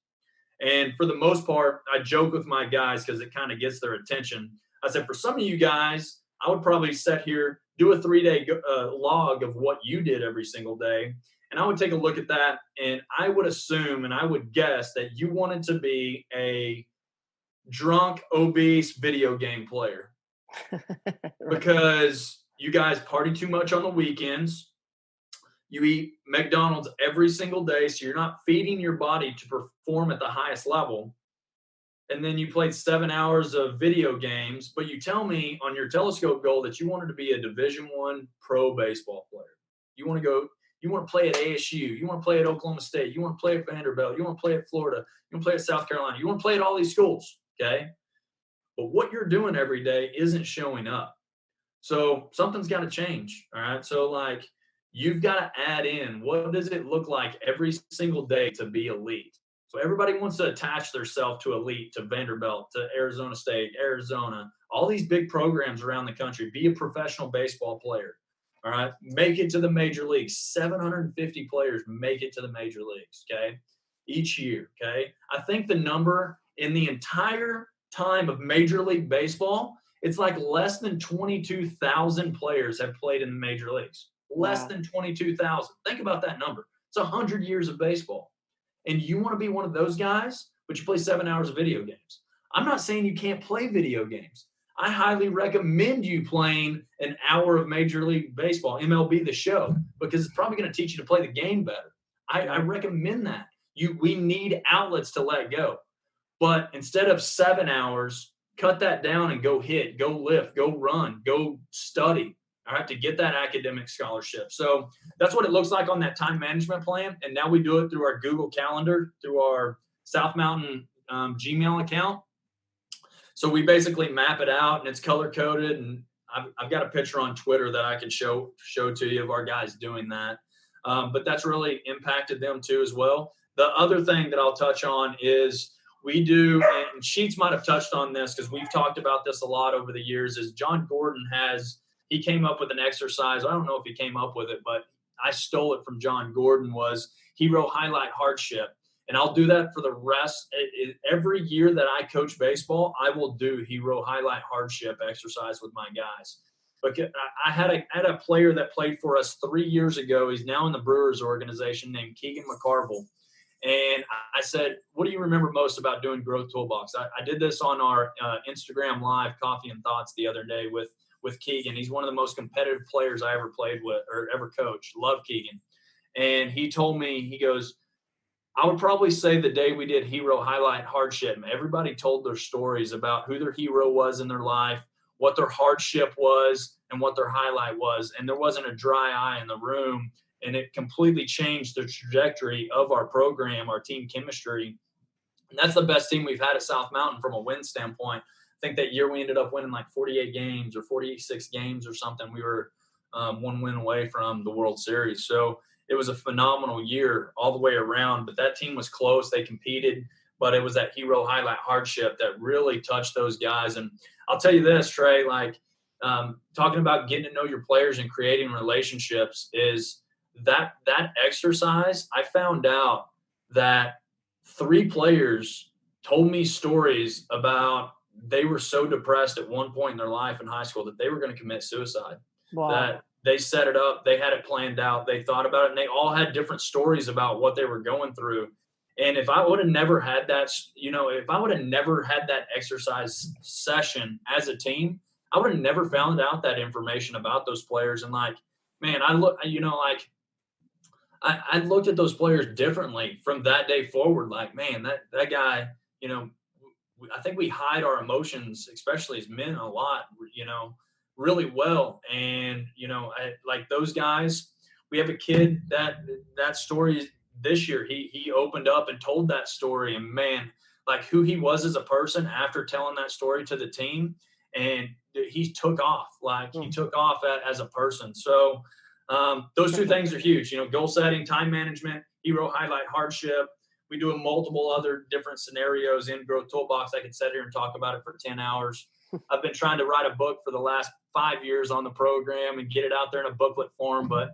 [SPEAKER 2] And for the most part, I joke with my guys because it kind of gets their attention. I said, for some of you guys, I would probably sit here, do a 3-day log of what you did every single day. And I would take a look at that, and I would assume and I would guess that you wanted to be a drunk, obese video game player because you guys party too much on the weekends. You eat McDonald's every single day, so you're not feeding your body to perform at the highest level. And then you played 7 hours of video games, but you tell me on your telescope goal that you wanted to be a Division I pro baseball player. You want to play at ASU, you want to play at Oklahoma State, you want to play at Vanderbilt, you want to play at Florida, you want to play at South Carolina, you want to play at all these schools, okay? But what you're doing every day isn't showing up. So something's got to change, all right? So, like, you've got to add in, what does it look like every single day to be elite? So everybody wants to attach themselves to elite, to Vanderbilt, to Arizona State, Arizona, all these big programs around the country. Be a professional baseball player, all right? Make it to the major leagues. 750 players make it to the major leagues, okay, each year, okay? I think the number in the entire time of Major League Baseball, it's like less than 22,000 players have played in the major leagues. Less than 22,000. Think about that number. It's 100 years of baseball. And you want to be one of those guys, but you play 7 hours of video games. I'm not saying you can't play video games. I highly recommend you playing an hour of Major League Baseball, MLB The Show, because it's probably going to teach you to play the game better. I recommend that. We need outlets to let go. But instead of 7 hours, cut that down and go hit, go lift, go run, go study. I have to get that academic scholarship. So that's what it looks like on that time management plan. And now we do it through our Google Calendar, through our South Mountain Gmail account. So we basically map it out, and it's color coded. And I've got a picture on Twitter that I can show to you of our guys doing that. But that's really impacted them too as well. The other thing that I'll touch on is we do, and Sheets might have touched on this because we've talked about this a lot over the years, is John Gordon he came up with an exercise. I don't know if he came up with it, but I stole it from John Gordon, was hero highlight hardship. And I'll do that for the rest. Every year that I coach baseball, I will do hero highlight hardship exercise with my guys. But I had a player that played for us 3 years ago. He's now in the Brewers organization, named Keegan McCarville. And I said, what do you remember most about doing Growth Toolbox? I did this on our Instagram Live Coffee and Thoughts the other day with Keegan. He's one of the most competitive players I ever played with or ever coached. Love Keegan. And he told me, he goes, I would probably say the day we did hero highlight hardship, everybody told their stories about who their hero was in their life, what their hardship was, and what their highlight was. And there wasn't a dry eye in the room. And it completely changed the trajectory of our program, our team chemistry. And that's the best team we've had at South Mountain from a win standpoint. I think that year we ended up winning like 48 games or 46 games or something. We were one win away from the World Series. So it was a phenomenal year all the way around. But that team was close. They competed. But it was that hero highlight hardship that really touched those guys. And I'll tell you this, Trey, like talking about getting to know your players and creating relationships is that exercise. I found out that 3 players told me stories about they were so depressed at one point in their life in high school that they were going to commit suicide.
[SPEAKER 1] Wow.
[SPEAKER 2] That they set it up, they had it planned out, they thought about it, and they all had different stories about what they were going through. And if I would have never had that, if I would have never had that exercise session as a team, I would have never found out that information about those players. And like, man, I looked at those players differently from that day forward. Like, man, that guy, I think we hide our emotions, especially as men, a lot, really well. And, like those guys, we have a kid that story this year, he opened up and told that story, and man, like who he was as a person after telling that story to the team. And he took off, as a person. So those 2 things are huge, goal setting, time management, hero highlight hardship. We do multiple other different scenarios in Growth Toolbox. I could sit here and talk about it for 10 hours. I've been trying to write a book for the last 5 years on the program and get it out there in a booklet form, but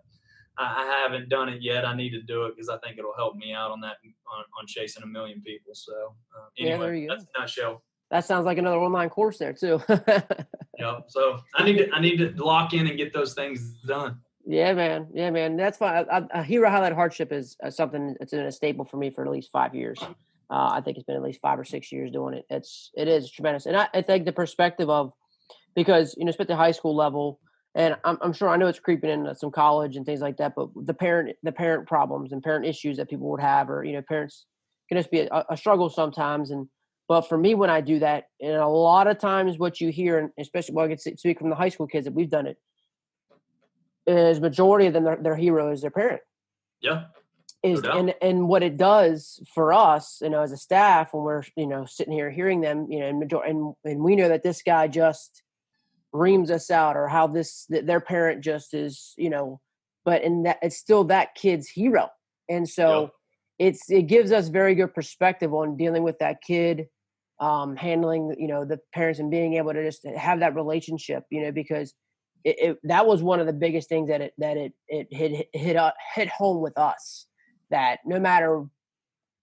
[SPEAKER 2] I haven't done it yet. I need to do it because I think it'll help me out on that, on chasing 1 million people. So anyway,
[SPEAKER 1] there you go.
[SPEAKER 2] That's a nutshell.
[SPEAKER 1] That sounds like another online course there too.
[SPEAKER 2] Yeah. So I need to lock in and get those things done.
[SPEAKER 1] Yeah, man. Yeah, man. That's fine. A hero highlight hardship is something that's been a staple for me for at least 5 years. I think it's been at least 5 or 6 years doing it. It is tremendous, and I think the perspective of because especially high school level, and I'm sure I know it's creeping into some college and things like that. But the parent problems and parent issues that people would have, or parents can just be a struggle sometimes. And but for me, when I do that, and a lot of times what you hear, and especially well, I can speak from the high school kids that we've done it, is majority of them their hero is their parent
[SPEAKER 2] Yeah, no
[SPEAKER 1] is
[SPEAKER 2] doubt.
[SPEAKER 1] and what it does for us as a staff when we're sitting here hearing them and we know that this guy just reams us out or how their parent just is but in that it's still that kid's hero. And
[SPEAKER 2] Yep.
[SPEAKER 1] so it gives us very good perspective on dealing with that kid, handling the parents and being able to just have that relationship because that was one of the biggest things that it hit home with us, that no matter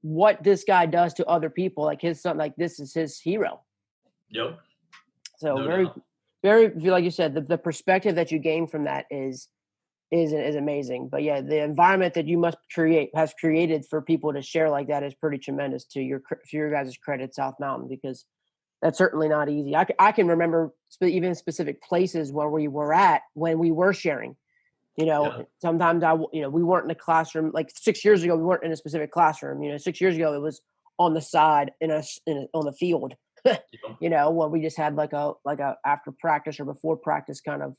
[SPEAKER 1] what this guy does to other people, like his son, like this is his hero.
[SPEAKER 2] Yep.
[SPEAKER 1] So
[SPEAKER 2] No
[SPEAKER 1] very,
[SPEAKER 2] doubt.
[SPEAKER 1] very, like you said, the perspective that you gain from that is amazing. But yeah, the environment that you must has created for people to share like that is pretty tremendous to your guys' credit, South Mountain, because that's certainly not easy. I can remember even specific places where we were at when we were sharing.
[SPEAKER 2] Yeah.
[SPEAKER 1] Sometimes we weren't in a classroom. Like 6 years ago, we weren't in a specific classroom. 6 years ago, it was on the side on the field.
[SPEAKER 2] Yep.
[SPEAKER 1] When we just had like a after practice or before practice kind of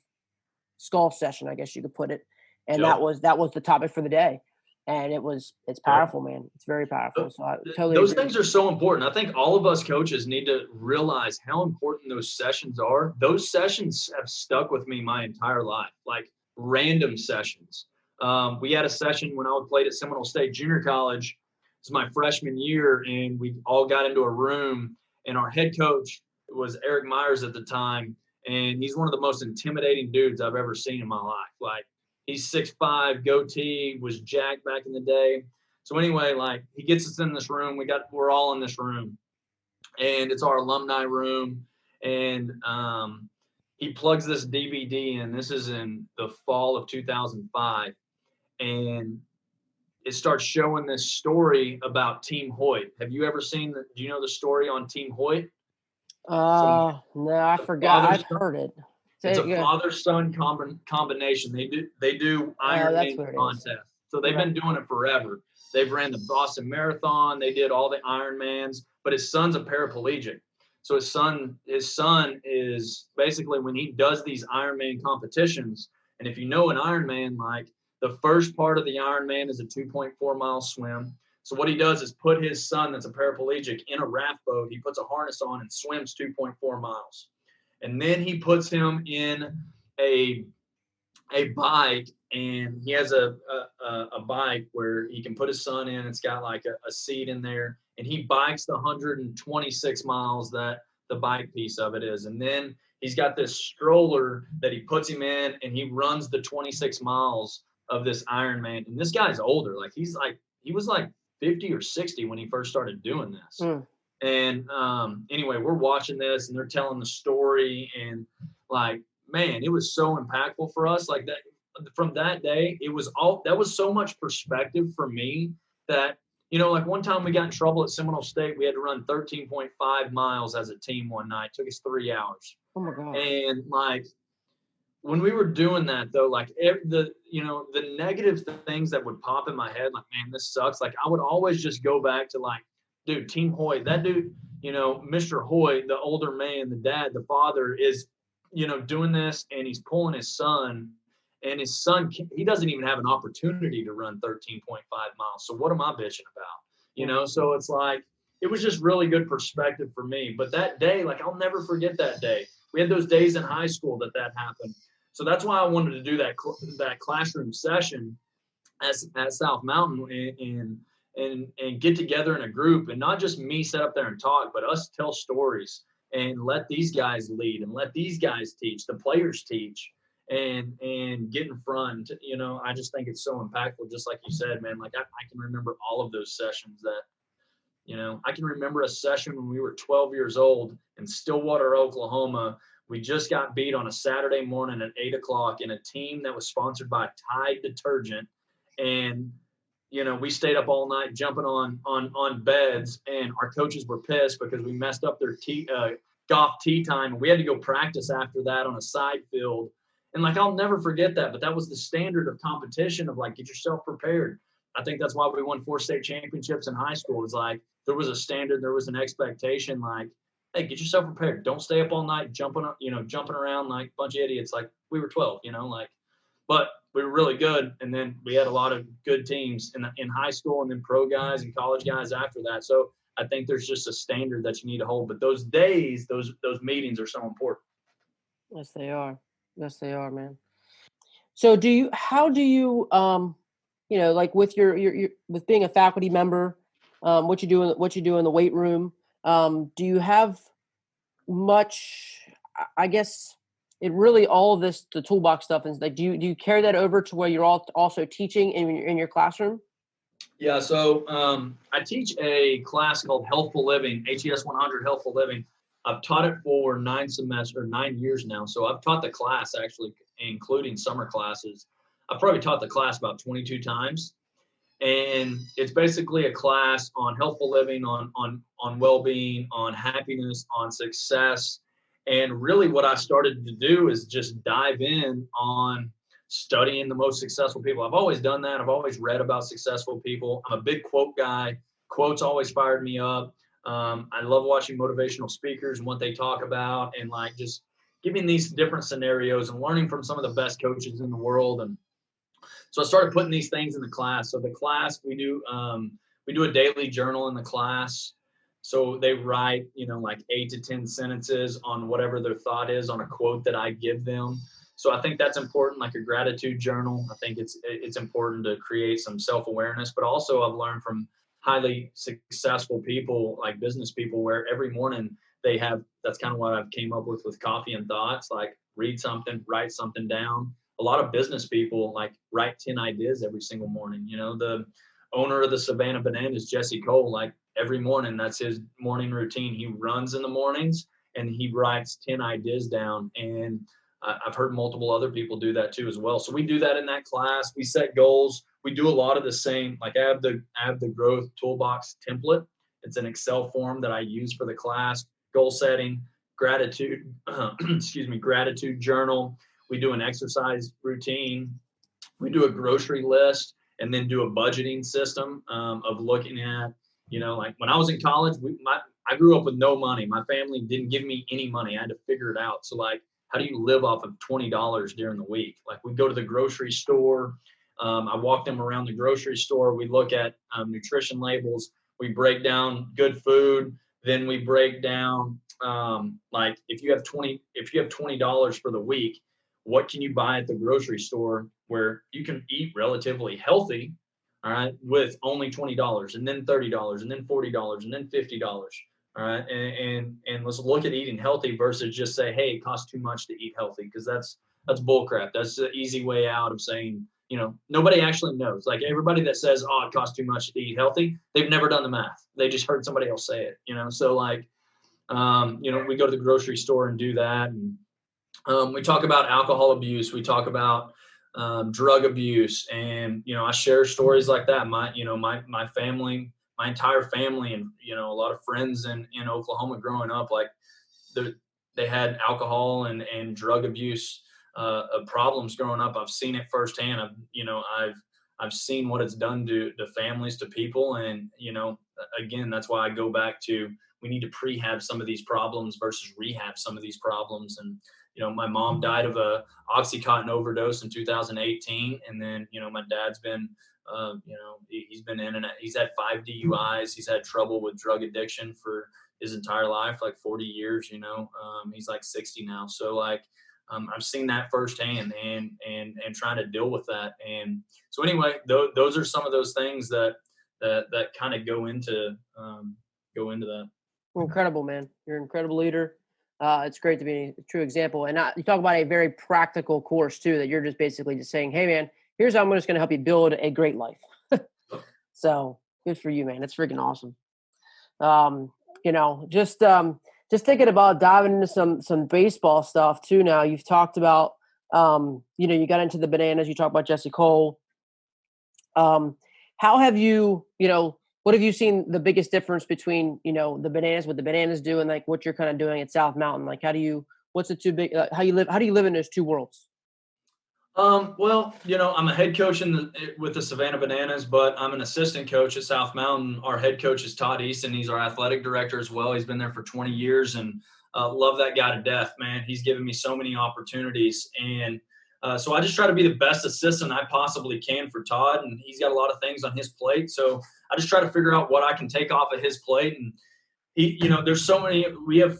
[SPEAKER 1] skull session, I guess you could put it. And that
[SPEAKER 2] Yep.
[SPEAKER 1] was the topic for the day. And it's
[SPEAKER 2] Yep.
[SPEAKER 1] powerful, man. It's very
[SPEAKER 2] Th-
[SPEAKER 1] powerful. So I totally
[SPEAKER 2] Those
[SPEAKER 1] agree with
[SPEAKER 2] things are so important. I think all of us coaches need to realize how important those sessions are. Those sessions have stuck with me my entire life, like random sessions. We had a session when I played at Seminole State Junior College. It was my freshman year, and we all got into a room, and our head coach was Eric Myers at the time, and he's one of the most intimidating dudes I've ever seen in my life. Like he's 6'5", goatee, was jacked back in the day. So anyway, like he gets us in this room. We're all in this room, and it's our alumni room. And he plugs this DVD in. This is in the fall of 2005, and it starts showing this story about Team Hoyt. Have you ever seen the? Do you know the story on Team Hoyt? So
[SPEAKER 1] no, I
[SPEAKER 2] the
[SPEAKER 1] forgot.
[SPEAKER 2] father
[SPEAKER 1] I've heard it.
[SPEAKER 2] It's
[SPEAKER 1] Say it
[SPEAKER 2] a
[SPEAKER 1] again.
[SPEAKER 2] father-son combination. They do
[SPEAKER 1] Oh, that's
[SPEAKER 2] Ironman
[SPEAKER 1] what it is.
[SPEAKER 2] contests. So they've
[SPEAKER 1] Okay.
[SPEAKER 2] been doing it forever. They've ran the Boston Marathon. They did all the Ironmans. But his son's a paraplegic. So his son is basically when he does these Ironman competitions. And if you know an Ironman, like the first part of the Ironman is a 2.4-mile swim. So what he does is put his son that's a paraplegic in a raft boat. He puts a harness on and swims 2.4 miles, and then he puts him in a bike, and he has a bike where he can put his son in. It's got like a seat in there, and he bikes the 126 miles that the bike piece of it is, and then he's got this stroller that he puts him in, and he runs the 26 miles of this Ironman. And this guy's older, like he was like 50 or 60 when he first started doing this.
[SPEAKER 1] Mm.
[SPEAKER 2] And anyway, we're watching this, and they're telling the story, and like, man, it was so impactful for us. Like that, from that day, that was so much perspective for me that like one time we got in trouble at Seminole State. We had to run 13.5 miles as a team one night. It took us 3 hours,
[SPEAKER 1] Oh my gosh.
[SPEAKER 2] and like when we were doing that though, like the negative things that would pop in my head, like, man, this sucks. Like I would always just go back to like, dude, Team Hoyt, that dude, Mr. Hoyt, the older man, the dad, the father is, doing this, and he's pulling his son, and his son, he doesn't even have an opportunity to run 13.5 miles. So what am I bitching about?
[SPEAKER 1] Mm.
[SPEAKER 2] So it's like, it was just really good perspective for me. But that day, like, I'll never forget that day. We had those days in high school that happened. So that's why I wanted to do that classroom session at South Mountain, and get together in a group, and not just me sit up there and talk, but us tell stories and let these guys lead and let these guys teach, the players teach, and get in front. I just think it's so impactful. Just like you said, man, like I can remember all of those sessions that, I can remember a session when we were 12 years old in Stillwater, Oklahoma, We just got beat on a Saturday morning at 8 o'clock in a team that was sponsored by Tide detergent. And, we stayed up all night jumping on beds, and our coaches were pissed because we messed up their golf tee time. And we had to go practice after that on a side field. And I'll never forget that, but that was the standard of competition of get yourself prepared. I think that's why we won 4 state championships in high school. It's there was a standard, there was an expectation, hey, get yourself prepared. Don't stay up all night jumping around like a bunch of idiots. We were 12, but we were really good. And then we had a lot of good teams in high school, and then pro guys and college guys after that. So I think there's just a standard that you need to hold. But those days, those meetings are so important.
[SPEAKER 1] Yes, they are. Yes, they are, man. So how do you, with your with being a faculty member, what you do in the weight room, do you have much, I guess it really, all of this, the toolbox stuff, is do you carry that over to where you're also teaching in your classroom?
[SPEAKER 2] Yeah. So I teach a class called Healthful Living, HES 100 Healthful Living. I've taught it for 9 years now. So I've taught the class, actually, including summer classes. I've probably taught the class about 22 times. And it's basically a class on healthful living, on well-being, on happiness, on success. And really what I started to do is just dive in on studying the most successful people. I've always done that. I've always read about successful people. I'm a big quote guy. Quotes always fired me up. I love watching motivational speakers and what they talk about, and just giving these different scenarios and learning from some of the best coaches in the world. And so I started putting these things in the class. So the class, we do a daily journal in the class. So they write, 8 to 10 sentences on whatever their thought is on a quote that I give them. So I think that's important, like a gratitude journal. I think it's important to create some self-awareness, but also I've learned from highly successful people, like business people, where every morning that's kind of what I've came up with Coffee and Thoughts, read something, write something down. A lot of business people write 10 ideas every single morning. The owner of the Savannah Bananas, Jesse Cole, every morning, that's his morning routine. He runs in the mornings and he writes 10 ideas down. And I've heard multiple other people do that too as well. So we do that in that class. We set goals. We do a lot of the same. I have the growth toolbox template. It's an Excel form that I use for the class. Goal setting, gratitude, gratitude journal. We do an exercise routine. We do a grocery list, and then do a budgeting system of looking at, when I was in college, I grew up with no money. My family didn't give me any money. I had to figure it out. So how do you live off of $20 during the week? We go to the grocery store. I walk them around the grocery store. We look at nutrition labels. We break down good food. Then we break down if you have $20 for the week, what can you buy at the grocery store where you can eat relatively healthy, all right, with only $20, and then $30, and then $40, and then $50, all right, and let's look at eating healthy versus just say, hey, it costs too much to eat healthy, because that's bullcrap. That's the easy way out of saying, nobody actually knows. Everybody that says, oh, it costs too much to eat healthy, they've never done the math. They just heard somebody else say it, So we go to the grocery store and do that. And we talk about alcohol abuse. We talk about drug abuse, and I share stories like that. My family, my entire family, and a lot of friends in Oklahoma growing up, they had alcohol and drug abuse problems growing up. I've seen it firsthand. I've seen what it's done to families, to people, and again, that's why I go back to, we need to prehab some of these problems versus rehab some of these problems. And my mom died of a Oxycontin overdose in 2018. And then, my dad's been, he's been in and out. He's had 5 DUIs. He's had trouble with drug addiction for his entire life, 40 years, he's 60 now. So I've seen that firsthand and trying to deal with that. And so anyway, those are some of those things that kind of go into that.
[SPEAKER 1] Incredible, man. You're an incredible leader. It's great to be a true example. And you talk about a very practical course too, that you're just basically just saying, hey man, here's how I'm just going to help you build a great life. So good for you, man. It's freaking awesome. just thinking about diving into some baseball stuff too. Now you've talked about, you got into the bananas. You talked about Jesse Cole. How have what have you seen the biggest difference between, the bananas, what the bananas do, and like what you're kind of doing at South Mountain? Like, what's the two big, how do you live in those two worlds?
[SPEAKER 2] Well, I'm a head coach with the Savannah Bananas, but I'm an assistant coach at South Mountain. Our head coach is Todd Easton. He's our athletic director as well. He's been there for 20 years and love that guy to death, man. He's given me so many opportunities. And so I just try to be the best assistant I possibly can for Todd. And he's got a lot of things on his plate. So I just try to figure out what I can take off of his plate. And there's so many. We have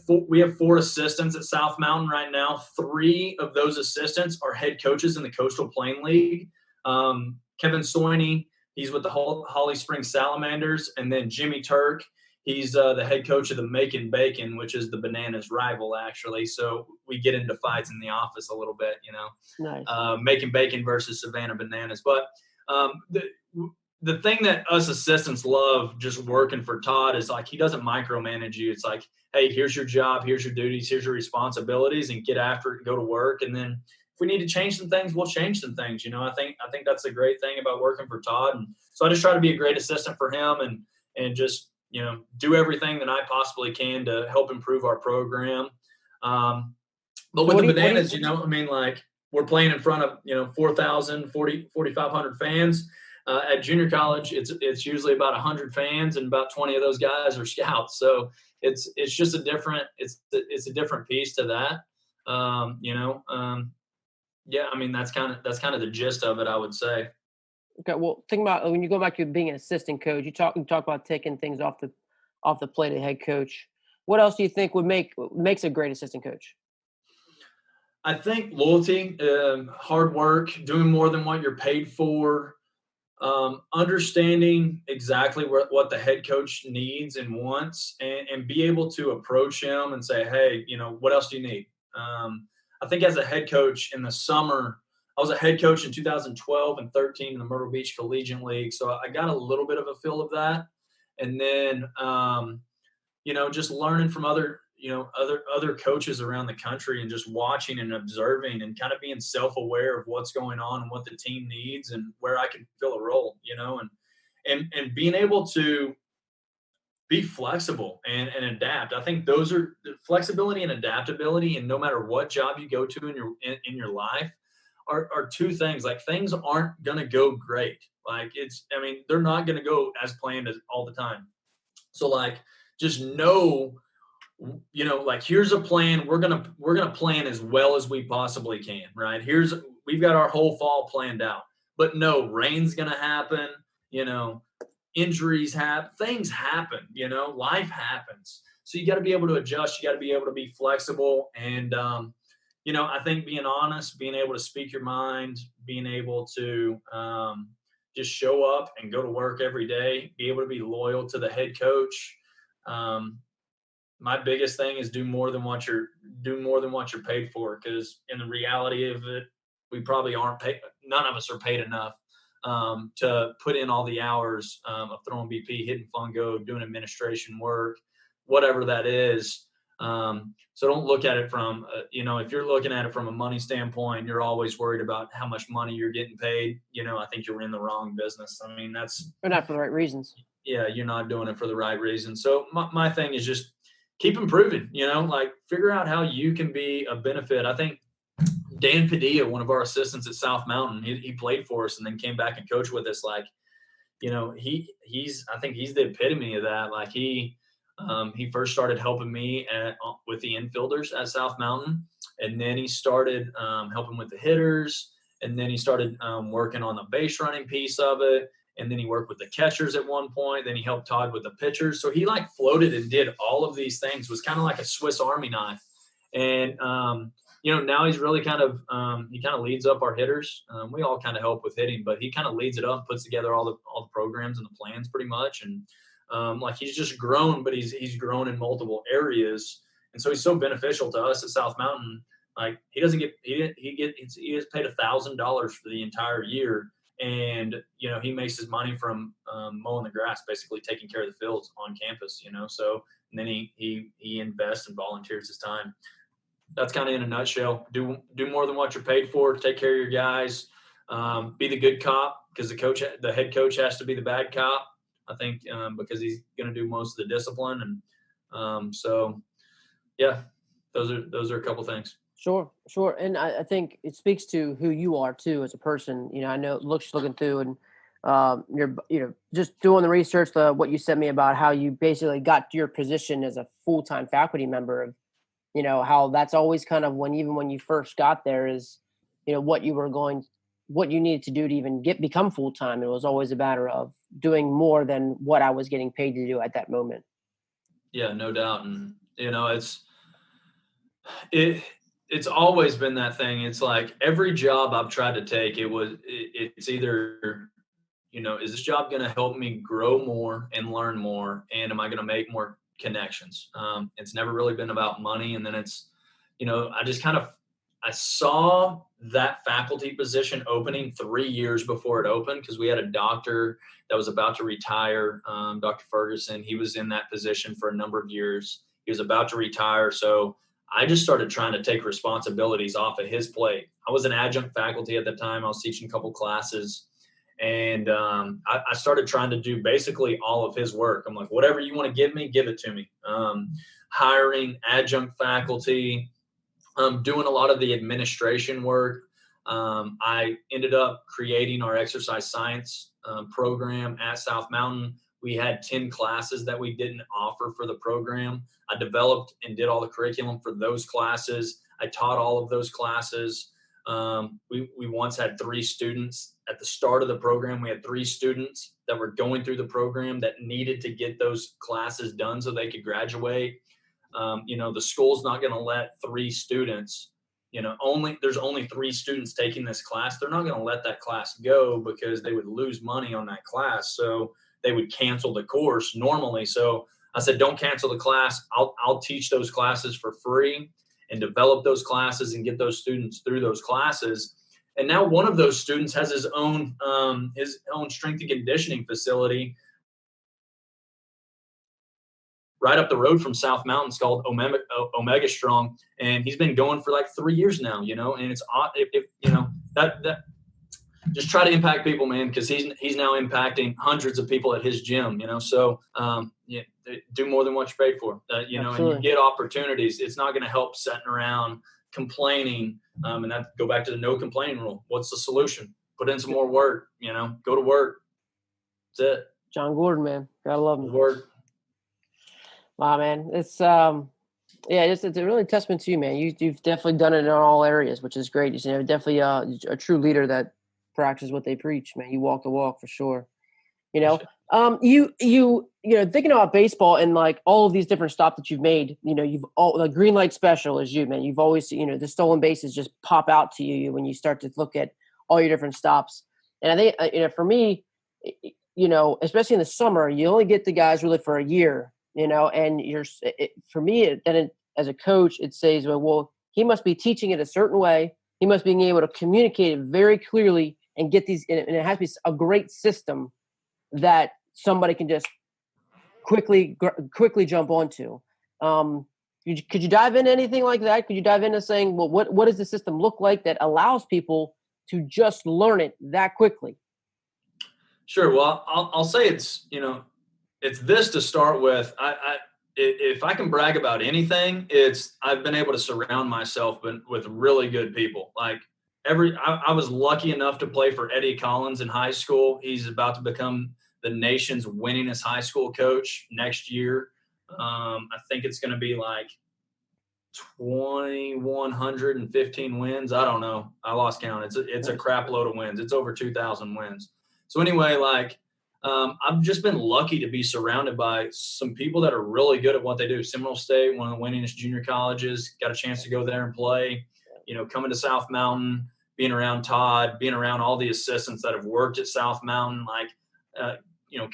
[SPEAKER 2] four assistants at South Mountain right now. Three of those assistants are head coaches in the Coastal Plain League. Kevin Stoyne, he's with the Holly Springs Salamanders, and then Jimmy Turk, he's the head coach of the Macon Bacon, which is the Bananas rival, actually. So we get into fights in the office a little bit,
[SPEAKER 1] Nice.
[SPEAKER 2] Macon Bacon versus Savannah Bananas. But the thing that us assistants love just working for Todd is like he doesn't micromanage you. It's like, hey, here's your job, here's your duties, here's your responsibilities, and get after it and go to work. And then if we need to change some things, we'll change some things. I think that's a great thing about working for Todd. And so I just try to be a great assistant for him and just do everything that I possibly can to help improve our program. But with the Bananas, we're playing in front of 4,000, 4,500 fans. At junior college, it's usually about 100 fans, and about 20 of those guys are scouts. So it's just a different piece to that. That's kind of the gist of it, I would say.
[SPEAKER 1] Okay, well, think about when you go back to being an assistant coach. You talk about taking things off the plate of head coach. What else do you think makes a great assistant coach?
[SPEAKER 2] I think loyalty, hard work, doing more than what you're paid for. Understanding exactly what the head coach needs and wants, and be able to approach him and say, hey, what else do you need? I think as a head coach in the summer, I was a head coach in 2012 and 13 in the Myrtle Beach Collegiate League. So I got a little bit of a feel of that. And then, just learning from other coaches around the country and just watching and observing and kind of being self-aware of what's going on and what the team needs and where I can fill a role, and being able to be flexible and adapt. I think those are flexibility and adaptability. And no matter what job you go to in your life are two things. Like, things aren't going to go great. Like, they're not going to go as planned as all the time. So like, just know, here's a plan. We're gonna plan as well as we possibly can, right? We've got our whole fall planned out, but no, rain's gonna happen. Injuries happen, things happen. Life happens. So you got to be able to adjust. You got to be able to be flexible, and I think being honest, being able to speak your mind, being able to just show up and go to work every day, be able to be loyal to the head coach. My biggest thing is do more than what you're paid for, because in the reality of it, we probably aren't paid. None of us are paid enough to put in all the hours of throwing BP, hitting fungo, doing administration work, whatever that is. So don't look at it from, if you're looking at it from a money standpoint, you're always worried about how much money you're getting paid. I think you're in the wrong business.
[SPEAKER 1] Or not for the right reasons.
[SPEAKER 2] Yeah, you're not doing it for the right reason. So my thing is just keep improving, figure out how you can be a benefit. I think Dan Padilla, one of our assistants at South Mountain, he played for us and then came back and coached with us. I think he's the epitome of that. Like, he first started helping me with the infielders at South Mountain, and then he started helping with the hitters, and then he started working on the base running piece of it. And then he worked with the catchers at one point. Then he helped Todd with the pitchers. So he floated and did all of these things. Was kind of like a Swiss Army knife. And now he's really he kind of leads up our hitters. We all kind of help with hitting, but he kind of leads it up, puts together all the programs and the plans pretty much. And he's just grown, but he's grown in multiple areas. And so he's so beneficial to us at South Mountain. Like, he gets paid $1,000 for the entire year. And, he makes his money from mowing the grass, basically taking care of the fields on campus, so and then he invests and volunteers his time. That's kind of in a nutshell. Do more than what you're paid for. Take care of your guys. Be the good cop, because the head coach has to be the bad cop, I think, because he's going to do most of the discipline. And so, yeah, those are a couple things.
[SPEAKER 1] Sure. And I think it speaks to who you are too as a person. I know looking through, and you're just doing the research, what you sent me about how you basically got to your position as a full-time faculty member, of how that's always kind of when you first got there is what you needed to do to even become full-time. It was always a matter of doing more than what I was getting paid to do at that moment.
[SPEAKER 2] Yeah, no doubt. And it's always been that thing. It's like every job I've tried to take, it's either, is this job going to help me grow more and learn more? And am I going to make more connections? It's never really been about money. And then it's, I saw that faculty position opening 3 years before it opened, because we had a doctor that was about to retire, Dr. Ferguson. He was in that position for a number of years. He was about to retire. So I just started trying to take responsibilities off of his plate. I was an adjunct faculty at the time. I was teaching a couple classes, and I started trying to do basically all of his work. I'm like, whatever you want to give me, give it to me. Hiring adjunct faculty, doing a lot of the administration work. I ended up creating our exercise science program at South Mountain. We had 10 classes that we didn't offer for the program. I developed and did all the curriculum for those classes. I taught all of those classes. We once had 3 students at the start of the program. We had 3 students that were going through the program that needed to get those classes done so they could graduate. The school's not going to let 3 students, there's only 3 students taking this class. They're not going to let that class go, because they would lose money on that class. So they would cancel the course normally. So I said, don't cancel the class. I'll teach those classes for free and develop those classes and get those students through those classes. And now one of those students has his own strength and conditioning facility right up the road from South Mountain. It's called Omega Strong, and he's been going for like 3 years now. And it's that just try to impact people, man, because he's now impacting hundreds of people at his gym. So do more than what you're paid for. And you get opportunities. It's not going to help sitting around complaining, and that go back to the no complaining rule. What's the solution? Put in some more work. Go to work. That's it.
[SPEAKER 1] John Gordon, man, gotta love him.
[SPEAKER 2] Work.
[SPEAKER 1] Wow, man, it's it's a really testament to you, man. You've definitely done it in all areas, which is great. Definitely a true leader that practices what they preach, man. You walk the walk for sure. You thinking about baseball and like all of these different stops that you've made. You've all the green light special is you, man. You've always the stolen bases just pop out to you when you start to look at all your different stops. And I think for me, especially in the summer, you only get the guys really for a year. And for me, as a coach, it says, well, he must be teaching it a certain way. He must be able to communicate it very clearly and get these, and it has to be a great system that somebody can just quickly jump onto. Could you dive into anything like that? Could you dive into saying, well, what does the system look like that allows people to just learn it that quickly?
[SPEAKER 2] Sure. Well, I'll say it's this to start with. If I can brag about anything, it's I've been able to surround myself with really good people. Like I was lucky enough to play for Eddie Collins in high school. He's about to become the nation's winningest high school coach next year. I think it's going to be like 2,115 wins. I don't know. I lost count. It's a crap load of wins. It's over 2,000 wins. So anyway, I've just been lucky to be surrounded by some people that are really good at what they do. Seminole State, one of the winningest junior colleges, got a chance to go there and play, coming to South Mountain, being around Todd, being around all the assistants that have worked at South Mountain,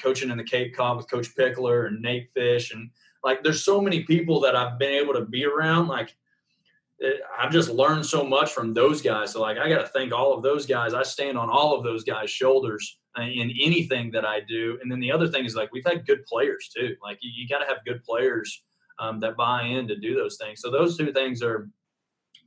[SPEAKER 2] coaching in the Cape Cod with Coach Pickler and Nate Fish. And there's so many people that I've been able to be around. I've just learned so much from those guys. So I got to thank all of those guys. I stand on all of those guys' shoulders. in anything that I do. And then the other thing is, like, we've had good players too. Like, you got to have good players that buy in to do those things. So those two things are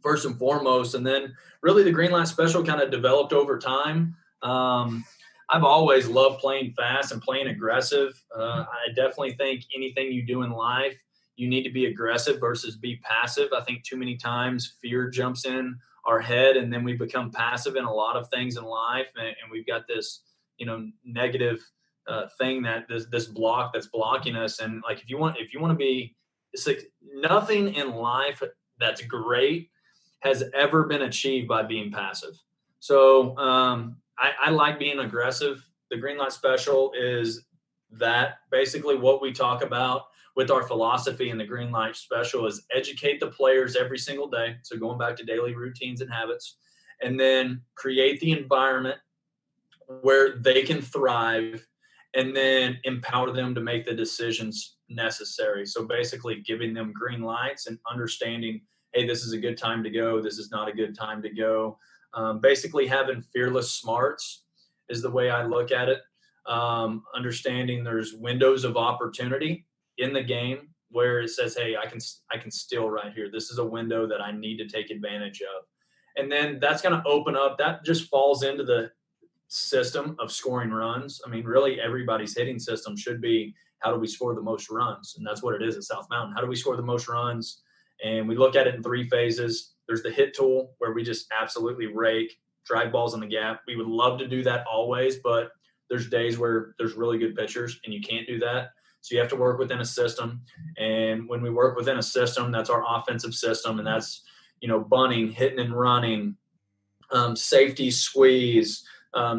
[SPEAKER 2] first and foremost. And then really the green light special kind of developed over time. I've always loved playing fast and playing aggressive. I definitely think anything you do in life, you need to be aggressive versus be passive. I think too many times fear jumps in our head, and then we become passive in a lot of things in life. And we've got this, negative thing that this block that's blocking us. And like, if you want to be, it's like nothing in life that's great has ever been achieved by being passive. So I like being aggressive. The green light special is that basically what we talk about with our philosophy in the green light special is educate the players every single day. So going back to daily routines and habits, and then create the environment where they can thrive, and then empower them to make the decisions necessary. So basically giving them green lights and understanding, hey, this is a good time to go. This is not a good time to go. Basically having fearless smarts is the way I look at it. Understanding there's windows of opportunity in the game where it says, hey, I can steal right here. This is a window that I need to take advantage of. And then that's going to open up. That just falls into the system of scoring runs. I mean, really everybody's hitting system should be, how do we score the most runs? And that's what it is at South Mountain. How do we score the most runs? And we look at it in 3 phases. There's the hit tool where we just absolutely rake, drive balls in the gap. We would love to do that always, but there's days where there's really good pitchers and you can't do that. So you have to work within a system. And when we work within a system, that's our offensive system. And that's, bunting, hitting and running, safety squeeze,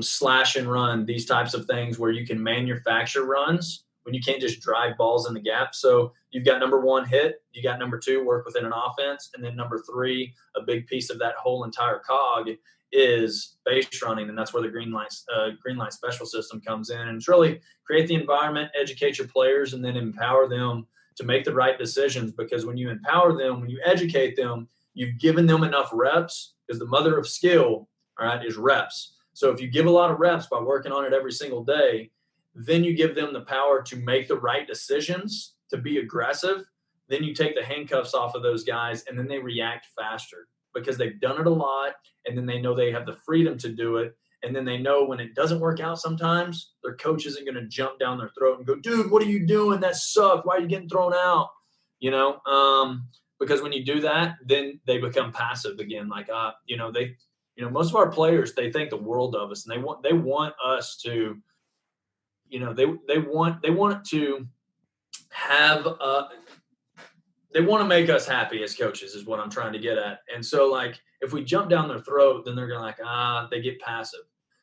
[SPEAKER 2] slash and run, these types of things where you can manufacture runs when you can't just drive balls in the gap. So you've got number 1, hit, you got number 2, work within an offense. And then number 3, a big piece of that whole entire cog is base running. And that's where the green light special system comes in. And it's really create the environment, educate your players, and then empower them to make the right decisions. Because when you empower them, when you educate them, you've given them enough reps, because the mother of skill, all right, is reps. So if you give a lot of reps by working on it every single day, then you give them the power to make the right decisions, to be aggressive. Then you take the handcuffs off of those guys, and then they react faster because they've done it a lot, and then they know they have the freedom to do it. And then they know when it doesn't work out sometimes, their coach isn't going to jump down their throat and go, dude, what are you doing? That sucked. Why are you getting thrown out? Because when you do that, then they become passive again. Like, most of our players, they think the world of us, and they want us to, they want to have, they want to make us happy as coaches is what I'm trying to get at. And so, like, if we jump down their throat, then they're going to they get passive.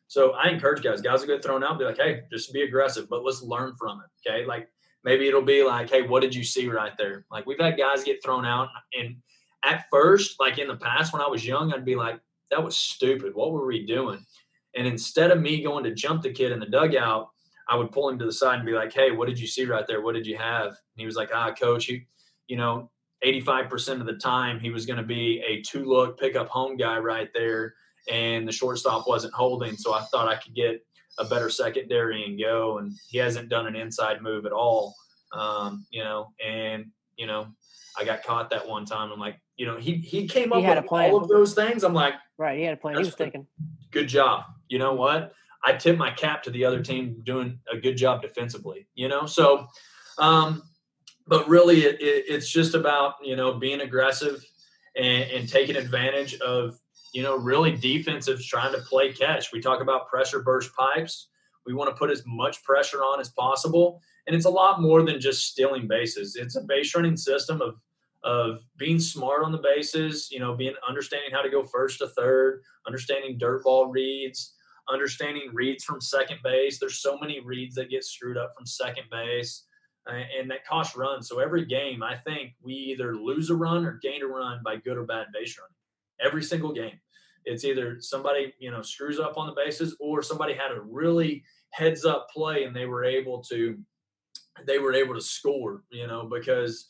[SPEAKER 2] So I encourage guys will get thrown out, be like, hey, just be aggressive, but let's learn from it. Okay. Like, maybe it'll be like, hey, what did you see right there? Like, we've had guys get thrown out, and at first, like in the past, when I was young, I'd be like, that was stupid. What were we doing? And instead of me going to jump the kid in the dugout, I would pull him to the side and be like, hey, what did you see right there? What did you have? And he was like, coach, 85% of the time he was going to be a 2-look pickup home guy right there, and the shortstop wasn't holding. So I thought I could get a better secondary and go. And he hasn't done an inside move at all. I got caught that one time. I'm like, he came up with all of those things. I'm like,
[SPEAKER 1] right. He had a plan. He was thinking,
[SPEAKER 2] good job. You know what? I tip my cap to the other team doing a good job defensively, So, but really it's just about, being aggressive and taking advantage of, really defensive trying to play catch. We talk about pressure burst pipes. We want to put as much pressure on as possible. And it's a lot more than just stealing bases. It's a base running system of being smart on the bases, understanding how to go first to third, understanding dirt ball reads, understanding reads from second base. There's so many reads that get screwed up from second base, and that costs runs. So every game, I think we either lose a run or gain a run by good or bad base running. Every single game. It's either somebody, screws up on the bases, or somebody had a really heads up play and they were able to score, because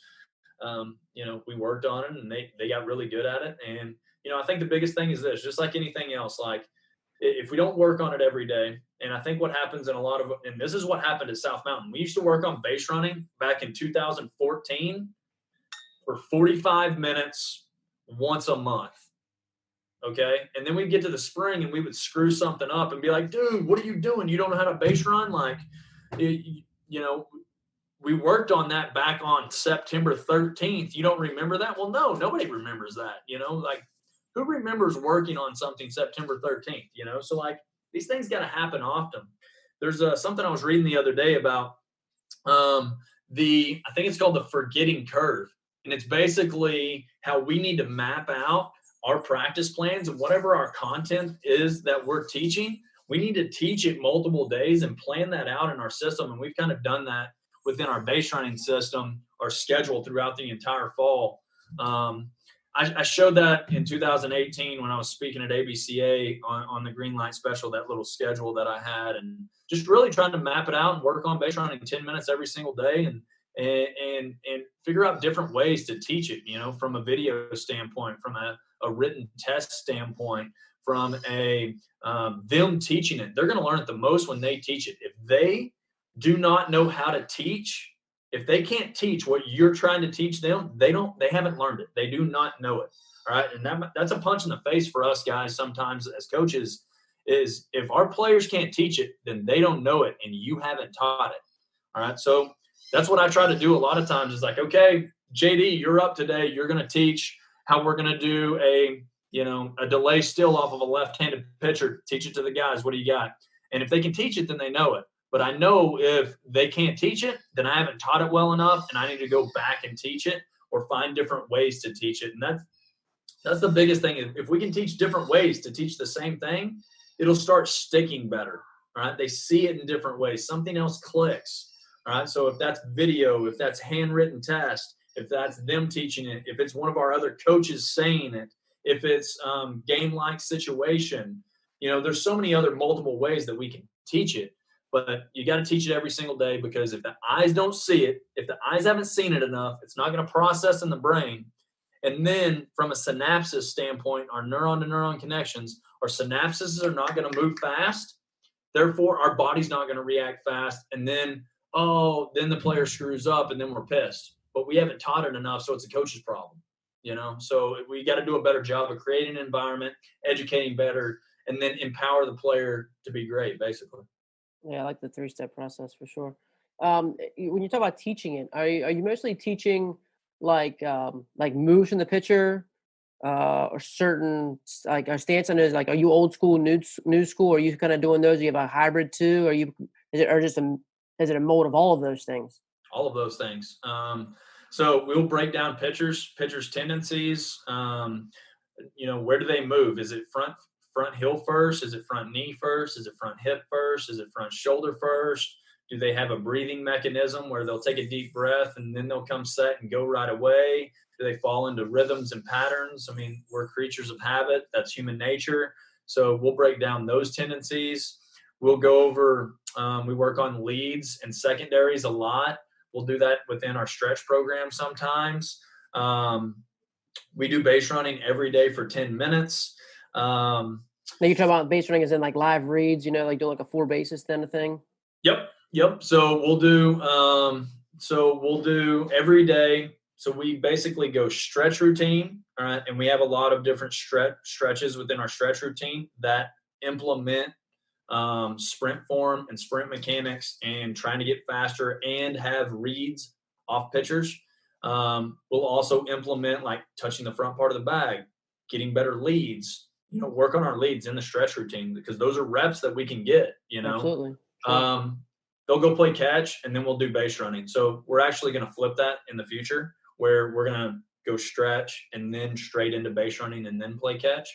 [SPEAKER 2] we worked on it and they got really good at it. And, I think the biggest thing is this, just like anything else, like if we don't work on it every day, and I think what happens in a lot of, and this is what happened at South Mountain. We used to work on base running back in 2014 for 45 minutes once a month. Okay. And then we'd get to the spring and we would screw something up and be like, dude, what are you doing? You don't know how to base run? Like, you know, we worked on that back on September 13th. You don't remember that? Well, no, nobody remembers that. You know, like, who remembers working on something September 13th? You know, so like these things got to happen often. There's something I was reading the other day about I think it's called the forgetting curve. And it's basically how we need to map out our practice plans, and whatever our content is that we're teaching, we need to teach it multiple days and plan that out in our system. And we've kind of done that within our base running system, our schedule throughout the entire fall. I showed that in 2018 when I was speaking at ABCA on the green light special, that little schedule that I had, and just really trying to map it out and work on base running 10 minutes every single day, and figure out different ways to teach it, you know, from a video standpoint, from a written test standpoint, from a them teaching it. They're going to learn it the most when they teach it. If they do not know how to teach, if they can't teach what you're trying to teach them, they haven't learned it. They do not know it. All right. And that's a punch in the face for us guys sometimes as coaches, is if our players can't teach it, then they don't know it and you haven't taught it. All right. So that's what I try to do a lot of times, is like, okay, JD, you're up today. You're going to teach how we're going to do a delay still off of a left-handed pitcher. Teach it to the guys. What do you got? And if they can teach it, then they know it. But I know if they can't teach it, then I haven't taught it well enough, and I need to go back and teach it or find different ways to teach it. And that's the biggest thing. If we can teach different ways to teach the same thing, it'll start sticking better. All right. They see it in different ways. Something else clicks. All right. So if that's video, if that's handwritten test, if that's them teaching it, if it's one of our other coaches saying it, if it's game-like situation, you know, there's so many other multiple ways that we can teach it. But you got to teach it every single day, because if the eyes don't see it, if the eyes haven't seen it enough, it's not going to process in the brain. And then from a synapses standpoint, our neuron-to-neuron connections, our synapses are not going to move fast. Therefore, our body's not going to react fast. And then the player screws up and then we're pissed. But we haven't taught it enough, so it's a coach's problem, you know? So we got to do a better job of creating an environment, educating better, and then empower the player to be great, basically.
[SPEAKER 1] Yeah, I like the 3-step process for sure. When you talk about teaching it, are you mostly teaching like moves from the pitcher, or certain like a stance on it? Like, are you old school, new school? Or are you kind of doing those? Do you have a hybrid too? Is it a mold of all of those things?
[SPEAKER 2] All of those things. So we'll break down pitchers' tendencies. You know, where do they move? Is it front heel first? Is it front knee first? Is it front hip first? Is it front shoulder first? Do they have a breathing mechanism where they'll take a deep breath and then they'll come set and go right away? Do they fall into rhythms and patterns? I mean, we're creatures of habit. That's human nature. So we'll break down those tendencies. We'll go over, we work on leads and secondaries a lot. We'll do that within our stretch program sometimes. We do base running every day for 10 minutes.
[SPEAKER 1] Now you're talking about base running as in like live reads, you know, like doing like a 4 bases kind of thing?
[SPEAKER 2] Yep. So we'll do every day. So we basically go stretch routine, all right? And we have a lot of different stretches within our stretch routine that implement sprint form and sprint mechanics and trying to get faster and have reads off pitchers. We'll also implement like touching the front part of the bag, getting better leads, you know, work on our leads in the stretch routine, because those are reps that we can get, you know.
[SPEAKER 1] Absolutely. Sure.
[SPEAKER 2] They'll go play catch and then we'll do base running. So we're actually going to flip that in the future, where we're going to go stretch and then straight into base running and then play catch.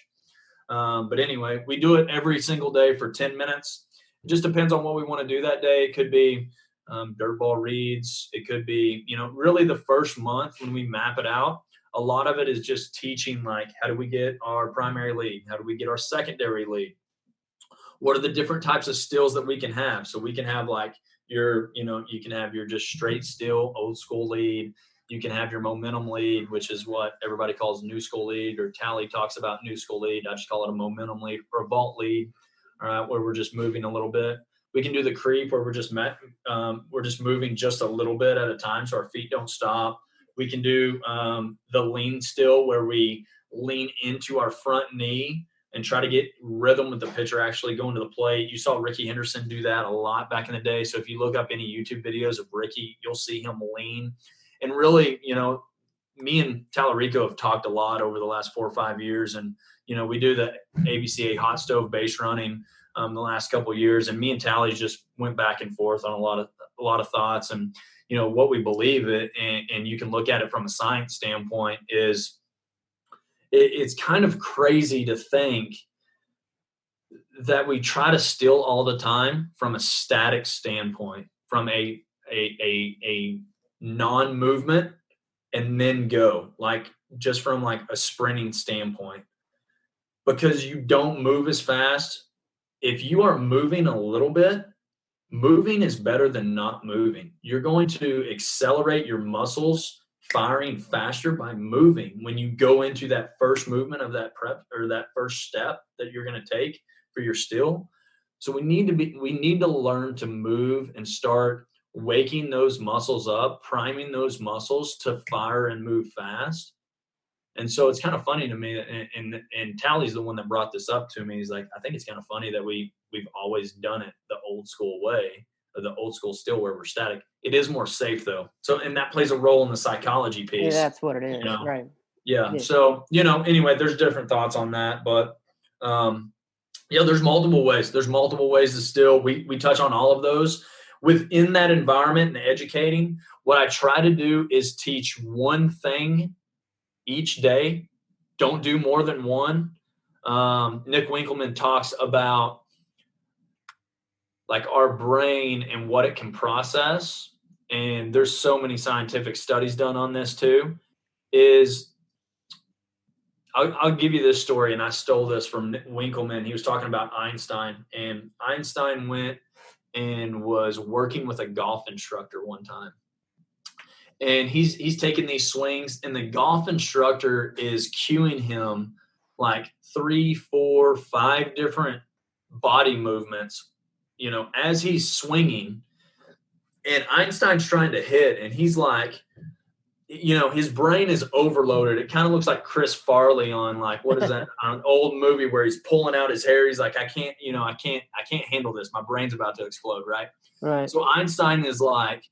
[SPEAKER 2] But anyway, we do it every single day for 10 minutes. It just depends on what we want to do that day. It could be dirt ball reads. It could be, you know, really the first month when we map it out, a lot of it is just teaching, like, how do we get our primary lead? How do we get our secondary lead? What are the different types of stills that we can have? So we can have like you can have your just straight still, old school lead. You can have your momentum lead, which is what everybody calls new school lead, or Tally talks about new school lead. I just call it a momentum lead or a vault lead. all right, where we're just moving a little bit. We can do the creep where we're just moving just a little bit at a time so our feet don't stop. We can do the lean still where we lean into our front knee and try to get rhythm with the pitcher actually going to the plate. You saw Ricky Henderson do that a lot back in the day. So if you look up any YouTube videos of Ricky, you'll see him lean. And really, me and Tallarico have talked a lot over the last 4 or 5 years. And, we do the ABCA hot stove base running the last couple of years. And me and Tally just went back and forth on a lot of thoughts. And, what we believe it, and you can look at it from a science standpoint, is it's kind of crazy to think that we try to still all the time from a static standpoint, from a non-movement, and then go, like just from like a sprinting standpoint, because you don't move as fast. If you are moving a little bit, moving is better than not moving. You're going to accelerate your muscles firing faster by moving when you go into that first movement of that prep or that first step that you're going to take for your still. So we need to learn to move and start waking those muscles up, priming those muscles to fire and move fast. And so it's kind of funny to me, and Tally's the one that brought this up to me. He's like, I think it's kind of funny that we've always done it the old school way, or the old school still where we're static. It is more safe though. So, and that plays a role in the psychology piece.
[SPEAKER 1] Yeah, that's what it is, right?
[SPEAKER 2] Yeah. So, anyway, there's different thoughts on that, but there's multiple ways. There's multiple ways to still. We touch on all of those within that environment and educating. What I try to do is teach one thing each day. Don't do more than one. Nick Winkelman talks about like our brain and what it can process. And there's so many scientific studies done on this too. I'll give you this story, and I stole this from Winkelman. He was talking about Einstein, and Einstein went and was working with a golf instructor one time. And he's taking these swings, and the golf instructor is cueing him like 3, 4, 5 different body movements, as he's swinging. And Einstein's trying to hit, and he's like, his brain is overloaded. It kind of looks like Chris Farley on like, what is that, on an old movie where he's pulling out his hair. He's like, I can't handle this. My brain's about to explode. Right. So Einstein is like,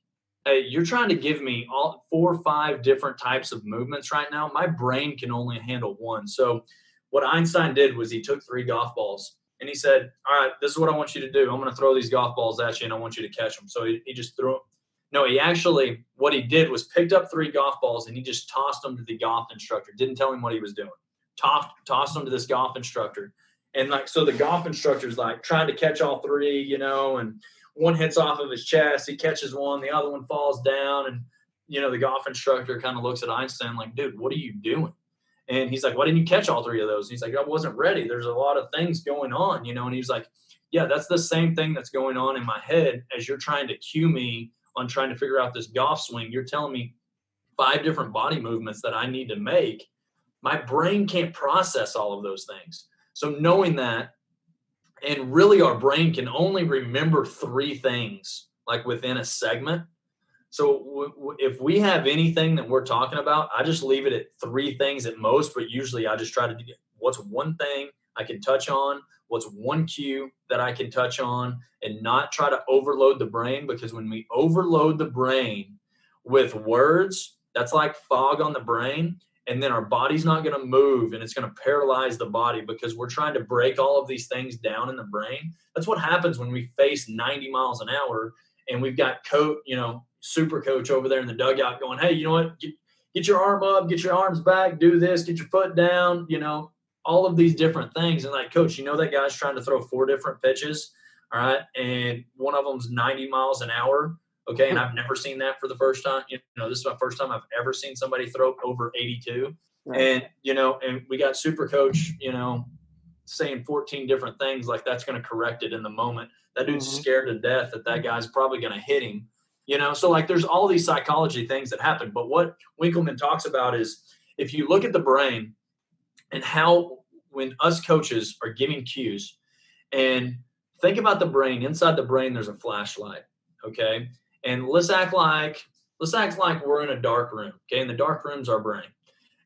[SPEAKER 2] hey, you're trying to give me all 4 or 5 different types of movements right now. My brain can only handle one. So what Einstein did was he took 3 golf balls and he said, all right, this is what I want you to do. I'm going to throw these golf balls at you and I want you to catch them. So he just threw them. No, what he did was picked up 3 golf balls and he just tossed them to the golf instructor. Didn't tell him what he was doing. Tossed them to this golf instructor. And so the golf instructor's like trying to catch all 3, and one hits off of his chest. He catches one, the other one falls down. And, the golf instructor kind of looks at Einstein like, dude, what are you doing? And he's like, why didn't you catch all 3 of those? And he's like, I wasn't ready. There's a lot of things going on, and he's like, yeah, that's the same thing that's going on in my head as you're trying to cue me on trying to figure out this golf swing. You're telling me 5 different body movements that I need to make. My brain can't process all of those things. So knowing that, and really our brain can only remember 3 things like within a segment. So if we have anything that we're talking about, I just leave it at 3 things at most, but usually I just try to do what's one thing I can touch on, what's one cue that I can touch on, and not try to overload the brain, because when we overload the brain with words, that's like fog on the brain, and then our body's not going to move, and it's going to paralyze the body because we're trying to break all of these things down in the brain. That's what happens when we face 90 miles an hour and we've got super coach over there in the dugout going, hey, you know what, get your arm up, get your arms back, do this, get your foot down, all of these different things. And like, coach, that guy's trying to throw 4 different pitches, all right, and one of them's 90 miles an hour, okay, and I've never seen that for the first time. This is my first time I've ever seen somebody throw over 82. Right. And, and we got super coach, saying 14 different things like that's going to correct it in the moment. That dude's scared to death that guy's probably going to hit him, So like there's all these psychology things that happen. But what Winkelman talks about is if you look at the brain and how when us coaches are giving cues And think about the brain. Inside the brain, there's a flashlight. Okay. And let's act like we're in a dark room. Okay. And the dark room's our brain.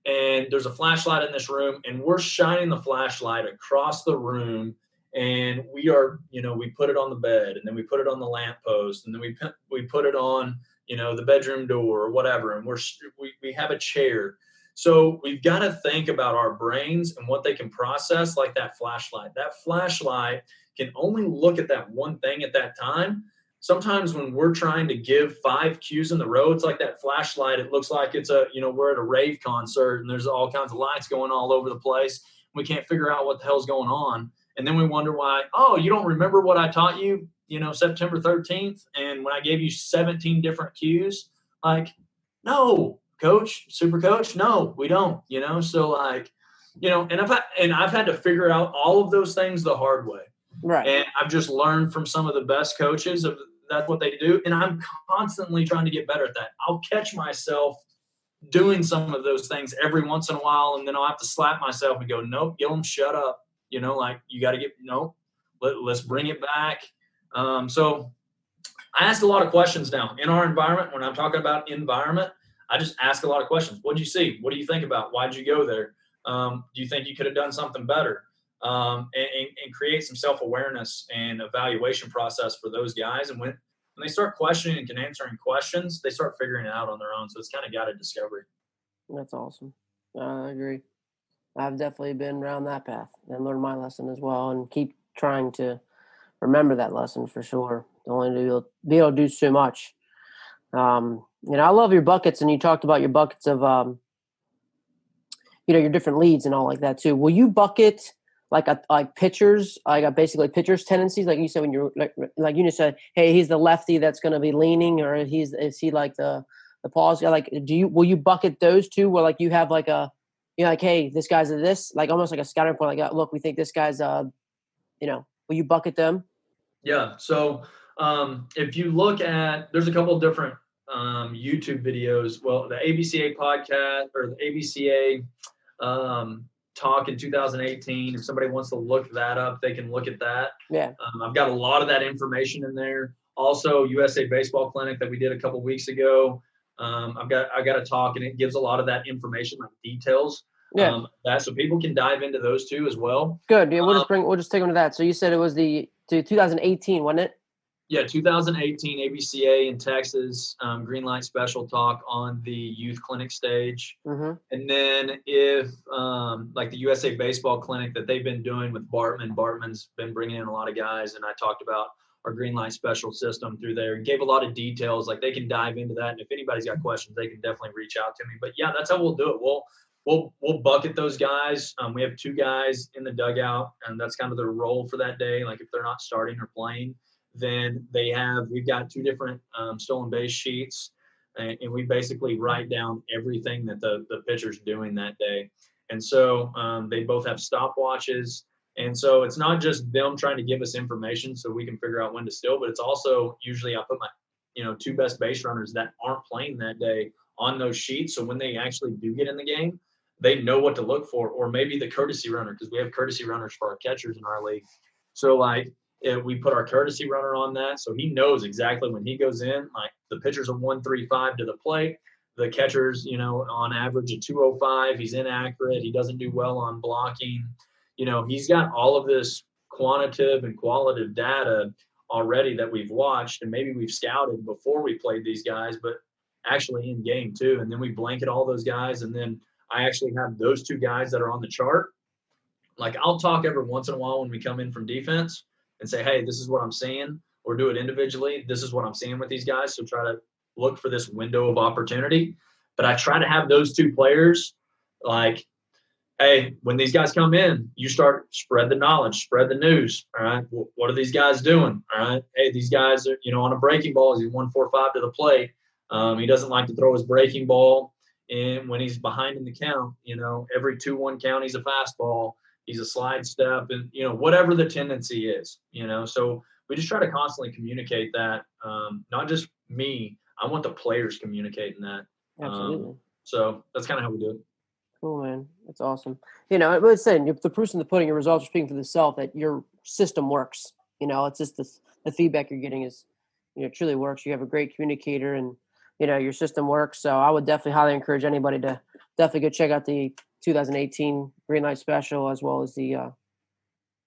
[SPEAKER 2] And there's a flashlight in this room, and we're shining the flashlight across the room. And we are, we put it on the bed, and then we put it on the lamppost, and then we put it on, the bedroom door or whatever. And we have a chair. So we've got to think about our brains and what they can process, like that flashlight. That flashlight can only look at that one thing at that time. Sometimes when we're trying to give 5 cues in the row, it's like that flashlight. It looks like it's we're at a rave concert and there's all kinds of lights going all over the place. We can't figure out what the hell's going on. And then we wonder why, oh, you don't remember what I taught you, September 13th. And when I gave you 17 different cues, like, no, coach, super coach. No, we don't, so like, and I've had to figure out all of those things the hard way.
[SPEAKER 1] Right.
[SPEAKER 2] And I've just learned from some of the best coaches of that's what they do. And I'm constantly trying to get better at that. I'll catch myself doing some of those things every once in a while. And then I'll have to slap myself and go, nope, Gillum, shut up. Like you got to let's bring it back. So I ask a lot of questions now in our environment. When I'm talking about environment, I just ask a lot of questions. What did you see? What do you think about? Why did you go there? Do you think you could have done something better? And create some self-awareness and evaluation process for those guys. And when they start questioning and can answering questions, they start figuring it out on their own. So it's kind of guided discovery.
[SPEAKER 1] That's awesome. I agree. I've definitely been around that path and learned my lesson as well, and keep trying to remember that lesson for sure. Only to be able to do so much. I love your buckets, and you talked about your buckets of, your different leads and all like that too. Will you bucket like pitchers, basically pitchers' tendencies, like you said when you're like you just said, hey, he's the lefty that's going to be leaning, or is he like the pause guy? Like, will you bucket those two? Where like you have like like, hey, this guy's a this, like almost like a scouting point. Like, look, we think this guy's will you bucket them?
[SPEAKER 2] Yeah. So if you look at, there's a couple of different YouTube videos. Well, the ABCA podcast or the ABCA talk in 2018. If somebody wants to look that up, they can look at that.
[SPEAKER 1] Yeah.
[SPEAKER 2] I've got a lot of that information in there. Also, USA Baseball Clinic that we did a couple weeks ago. I got a talk, and it gives a lot of that information, like details.
[SPEAKER 1] Yeah.
[SPEAKER 2] That so people can dive into those too as well.
[SPEAKER 1] Good. Yeah, we'll just take them to that. So you said it was the 2018, wasn't it?
[SPEAKER 2] Yeah, 2018 ABCA in Texas, green light special talk on the youth clinic stage.
[SPEAKER 1] Mm-hmm.
[SPEAKER 2] And then if like the USA Baseball Clinic that they've been doing with Bartman's been bringing in a lot of guys, and I talked about our green light special system through there and gave a lot of details. Like they can dive into that, and if anybody's got questions, they can definitely reach out to me. But yeah, that's how we'll do it. We'll bucket those guys. We have 2 guys in the dugout, and that's kind of their role for that day. Like if they're not starting or playing, then we've got 2 different stolen base sheets, and we basically write down everything that the pitcher's doing that day. And so they both have stopwatches. And so it's not just them trying to give us information so we can figure out when to steal, but it's also usually I put my 2 best base runners that aren't playing that day on those sheets. So when they actually do get in the game, they know what to look for, or maybe the courtesy runner, because we have courtesy runners for our catchers in our league. So like, we put our courtesy runner on that, so he knows exactly when he goes in. Like the pitcher's a 135 to the plate, the catcher's on average a 205. He's inaccurate. He doesn't do well on blocking. He's got all of this quantitative and qualitative data already that we've watched, and maybe we've scouted before we played these guys, but actually in game too. And then we blanket all those guys, and then I actually have those 2 guys that are on the chart. Like I'll talk every once in a while when we come in from defense and say, hey, this is what I'm seeing, or do it individually. This is what I'm seeing with these guys. So try to look for this window of opportunity. But I try to have those 2 players like, hey, when these guys come in, you start spread the knowledge, spread the news. All right. What are these guys doing? All right. Hey, these guys are, on a breaking ball, he's 145 to the plate. He doesn't like to throw his breaking ball. And when he's behind in the count, every 2-1 count, he's a fastball. He's a slide step, and whatever the tendency is, so we just try to constantly communicate that. Not just me, I want the players communicating that.
[SPEAKER 1] Absolutely.
[SPEAKER 2] So that's kind of how we do it.
[SPEAKER 1] Cool, man. That's awesome. It was saying the proof's in the pudding. Your results are speaking for themselves. That you're system works. It's just the feedback you're getting is, it truly works. You have a great communicator, and your system works. So I would definitely highly encourage anybody to definitely go check out the 2018 Green Light Special, as well as the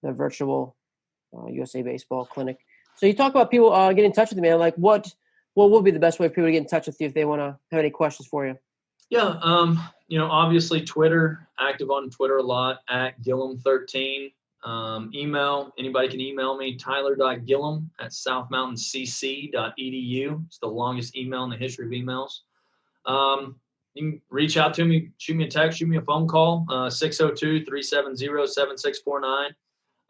[SPEAKER 1] virtual USA Baseball Clinic. So you talk about people getting in touch with you, man. Like what would be the best way for people to get in touch with you if they want to have any questions for you?
[SPEAKER 2] Yeah, obviously Twitter, active on Twitter a lot, at Gillum13. Email, anybody can email me, tyler.gillum@southmountaincc.edu. It's the longest email in the history of emails. You can reach out to me, shoot me a text, shoot me a phone call, 602-370-7649.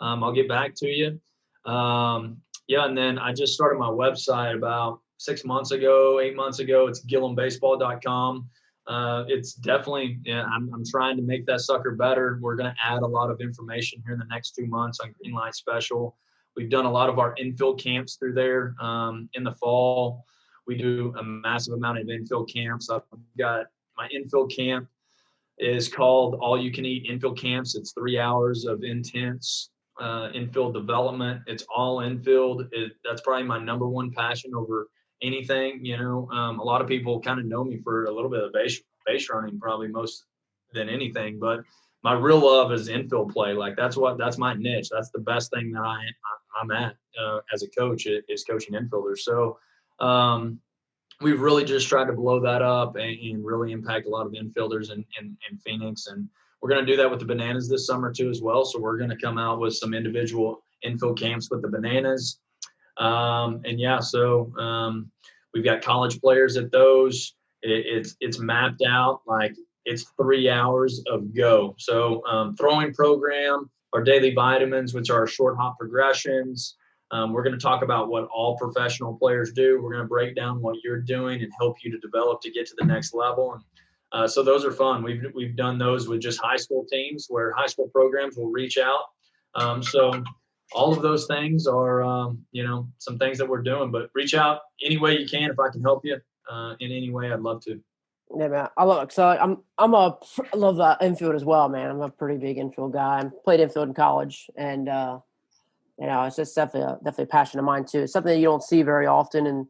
[SPEAKER 2] I'll get back to you. And then I just started my website about 8 months ago. It's GillumBaseball.com. It's definitely, I'm trying to make that sucker better. We're going to add a lot of information here in the next 2 months on Green Light Special. We've done a lot of our infield camps through there in the fall. We do a massive amount of infield camps. I've got my infield camp is called All You Can Eat Infield Camps. It's 3 hours of intense infield development. It's all infield. That's probably my number one passion over anything. A lot of people kind of know me for a little bit of base running, probably most than anything. But my real love is infield play. Like that's my niche. That's the best thing that I'm at as a coach is coaching infielders. So we've really just tried to blow that up and really impact a lot of infielders in Phoenix. And we're going to do that with the Bananas this summer too as well. So we're going to come out with some individual infield camps with the Bananas. We've got college players at those. It's mapped out like it's 3 hours of go. So throwing program, our daily vitamins, which are short hop progressions. We're going to talk about what all professional players do. We're going to break down what you're doing and help you to develop to get to the next level. And so those are fun. We've done those with just high school teams where high school programs will reach out. So all of those things are, some things that we're doing. But reach out any way you can if I can help you in any way. I'd love to.
[SPEAKER 1] Yeah, man. I love it. So I love the infield as well, man. I'm a pretty big infield guy. I played infield in college, and it's just definitely a passion of mine too. It's something that you don't see very often, and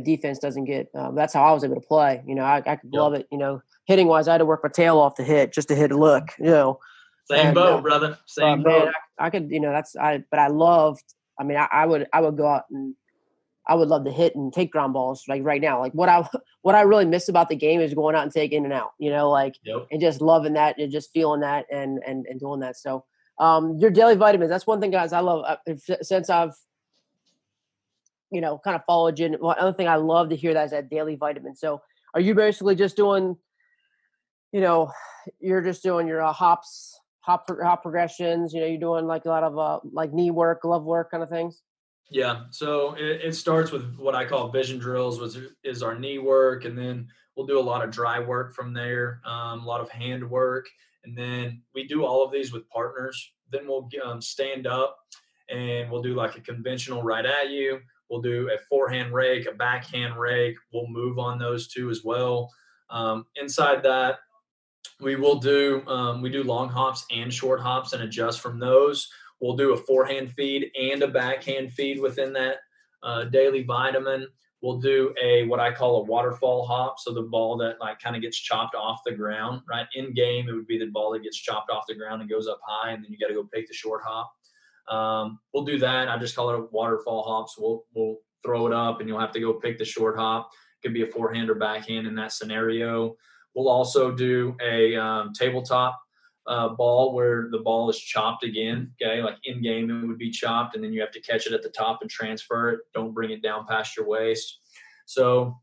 [SPEAKER 1] defense doesn't get. That's how I was able to play. I could love it. Hitting wise, I had to work my tail off to hit just to hit a look.
[SPEAKER 2] Same boat, brother. Same boat.
[SPEAKER 1] Man, I could. But I loved. I mean, I would go out and I would love to hit and take ground balls like right now. Like what I really miss about the game is going out and taking in and out.
[SPEAKER 2] Yep.
[SPEAKER 1] And just loving that and just feeling that and doing that. So. Your daily vitamins, that's one thing, guys, I love since I've, kind of followed you. One other thing I love to hear that is that daily vitamin. So are you basically just doing, you're just doing your hop progressions, you're doing like a lot of like knee work, glove work kind of things?
[SPEAKER 2] Yeah. So it starts with what I call vision drills, which is our knee work. And then we'll do a lot of dry work from there, a lot of hand work. And then we do all of these with partners. Then we'll stand up and we'll do like a conventional right at you. We'll do a forehand rake, a backhand rake. We'll move on those two as well. Inside that, we do long hops and short hops and adjust from those. We'll do a forehand feed and a backhand feed within that daily vitamin. We'll do what I call a waterfall hop. So the ball that like kind of gets chopped off the ground, right? In game, it would be the ball that gets chopped off the ground and goes up high, and then you got to go pick the short hop. We'll do that. I just call it a waterfall hop. So we'll throw it up and you'll have to go pick the short hop. It could be a forehand or backhand in that scenario. We'll also do a tabletop ball where the ball is chopped again. Okay. Like in game, it would be chopped and then you have to catch it at the top and transfer it. Don't bring it down past your waist. So